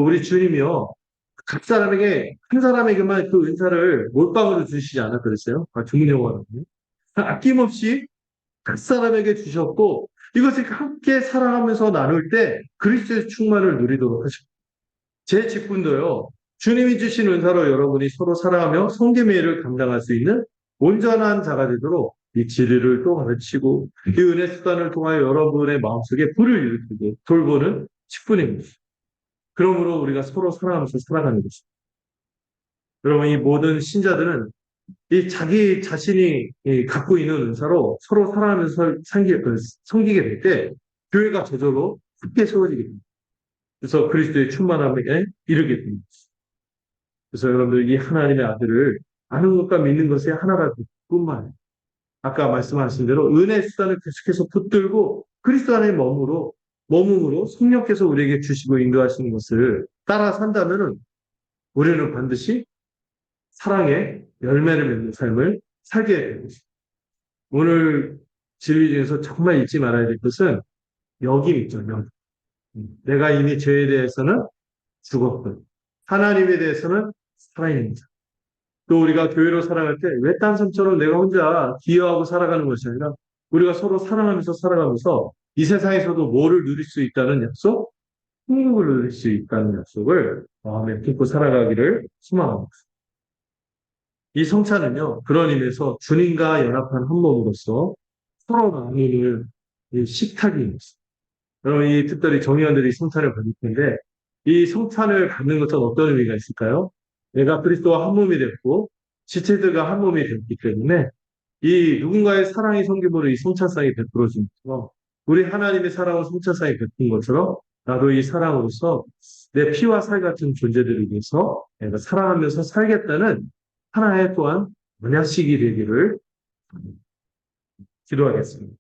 우리 주님이요. 각 사람에게, 한 사람에게만 그 은사를 몰빵으로 주시지 않아 그랬어요. 주문용어는. 아낌없이 각 사람에게 주셨고, 이것을 함께 사랑하면서 나눌 때 그리스도의 충만을 누리도록 하십니다. 제 직분도요. 주님이 주신 은사로 여러분이 서로 사랑하며 성김의 일을 감당할 수 있는 온전한 자가 되도록 이 진리를 또 가르치고 이 은혜 수단을 통하여 여러분의 마음속에 불을 일으키게 돌보는 직분입니다. 그러므로 우리가 서로 사랑하면서 살아가는 것입니다. 여러분 이 모든 신자들은 이 자기 자신이 갖고 있는 은사로 서로 사랑하면서 섬기게 될 때 교회가 저절로 함께 세워지게 됩니다. 그래서 그리스도의 충만함에 이르게 됩니다. 그래서 여러분들 이 하나님의 아들을 아는 것과 믿는 것에 하나가 뿐만 아니라 아까 말씀하신 대로 은혜 수단을 계속해서 붙들고 그리스도 안에 머금으로 성령께서 우리에게 주시고 인도하시는 것을 따라 산다면 우리는 반드시 사랑의 열매를 맺는 삶을 살게 되는 것입니다. 오늘 진리 중에서 정말 잊지 말아야 될 것은 여기 있죠. 여기. 내가 이미 죄에 대해서는 죽었군. 하나님에 대해서는 살아있는 자. 또 우리가 교회로 살아갈 때 외딴 섬처럼 내가 혼자 기여하고 살아가는 것이 아니라 우리가 서로 사랑하면서 살아가면서 이 세상에서도 뭐를 누릴 수 있다는 약속? 행복을 누릴 수 있다는 약속을 마음에 품고 살아가기를 소망합니다. 이 성찬은요, 그런 의미에서 주님과 연합한 한 몸으로서 서로 나누는 식탁입니다. 여러분, 이 특별히 정의원들이 성찬을 받을 텐데, 이 성찬을 받는 것은 어떤 의미가 있을까요? 내가 그리스도와 한 몸이 됐고, 지체들과 한 몸이 됐기 때문에, 이 누군가의 사랑이 성김으로 이 성찬상이 베풀어진 것처럼, 우리 하나님의 사랑을 성찬상에 베푼 것처럼 나도 이 사랑으로서 내 피와 살 같은 존재들을 위해서 내가 사랑하면서 살겠다는 하나의 또한 언약식이 되기를 기도하겠습니다.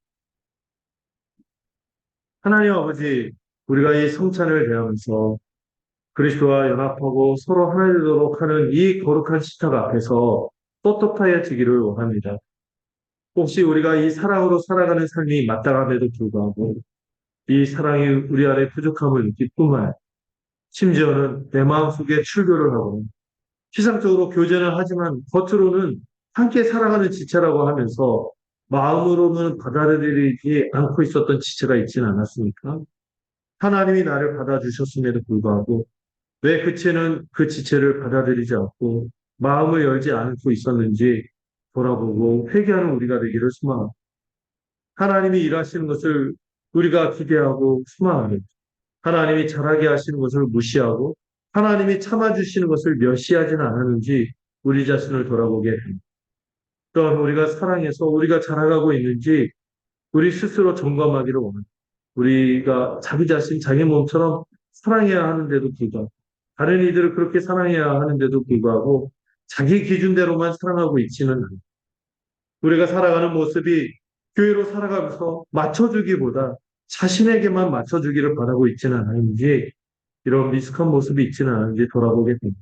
하나님 아버지, 우리가 이 성찬을 대하면서 그리스도와 연합하고 서로 하나 되도록 하는 이 거룩한 식탁 앞에서 떳떳하여지기를 원합니다. 혹시 우리가 이 사랑으로 살아가는 삶이 마땅함에도 불구하고 이 사랑이 우리 안에 부족함을 느낄 뿐만 심지어는 내 마음속에 출교를 하고 피상적으로 교제는 하지만 겉으로는 함께 살아가는 지체라고 하면서 마음으로는 받아들이지 않고 있었던 지체가 있지는 않았습니까? 하나님이 나를 받아주셨음에도 불구하고 왜 그체는 그 지체를 받아들이지 않고 마음을 열지 않고 있었는지 돌아보고 회개하는 우리가 되기를 소망합니다. 하나님이 일하시는 것을 우리가 기대하고 소망합니다. 하나님이 잘하게 하시는 것을 무시하고 하나님이 참아주시는 것을 멸시하지는 않았는지 우리 자신을 돌아보게 됩니다. 또한 우리가 사랑해서 우리가 잘하고 있는지 우리 스스로 점검하기를 원합니다. 우리가 자기 자신, 자기 몸처럼 사랑해야 하는데도 불구하고 다른 이들을 그렇게 사랑해야 하는데도 불구하고 자기 기준대로만 사랑하고 있지는 않아요. 우리가 살아가는 모습이 교회로 살아가면서 맞춰주기보다 자신에게만 맞춰주기를 바라고 있지는 않은지 이런 미숙한 모습이 있지는 않은지 돌아보게 됩니다.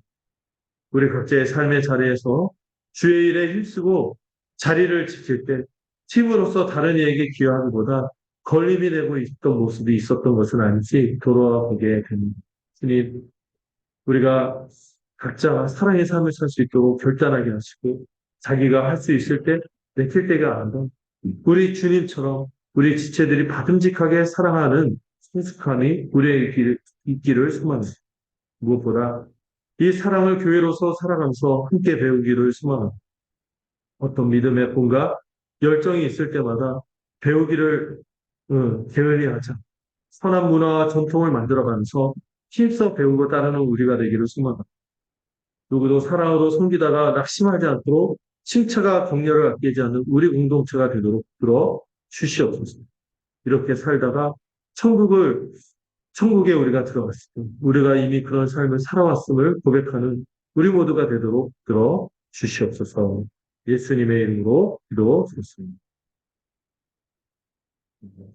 우리 각자의 삶의 자리에서 주의 일에 힘쓰고 자리를 지킬 때 팀으로서 다른 이에게 기여하기보다 걸림이 되고 있던 모습이 있었던 것은 아닌지 돌아보게 됩니다. 주님, 우리가 각자 사랑의 삶을 살 수 있도록 결단하게 하시고 자기가 할 수 있을 때 내킬 때가 아니라 우리 주님처럼 우리 지체들이 받음직하게 사랑하는 성숙함이 우리에게 있기를 소망합니다. 무엇보다 이 사랑을 교회로서 살아가면서 함께 배우기를 소망합니다. 어떤 믿음의 꿈과 열정이 있을 때마다 배우기를 게을리 하자. 선한 문화와 전통을 만들어가면서 힘써 배우고 따르는 우리가 되기를 소망합니다. 누구도 사랑으로 섬기다가 낙심하지 않도록 칭찬과 격려를 아끼지 않는 우리 공동체가 되도록 들어 주시옵소서. 이렇게 살다가 천국에 우리가 들어갔을 때 우리가 이미 그런 삶을 살아왔음을 고백하는 우리 모두가 되도록 들어 주시옵소서. 예수님의 이름으로 기도드렸습니다.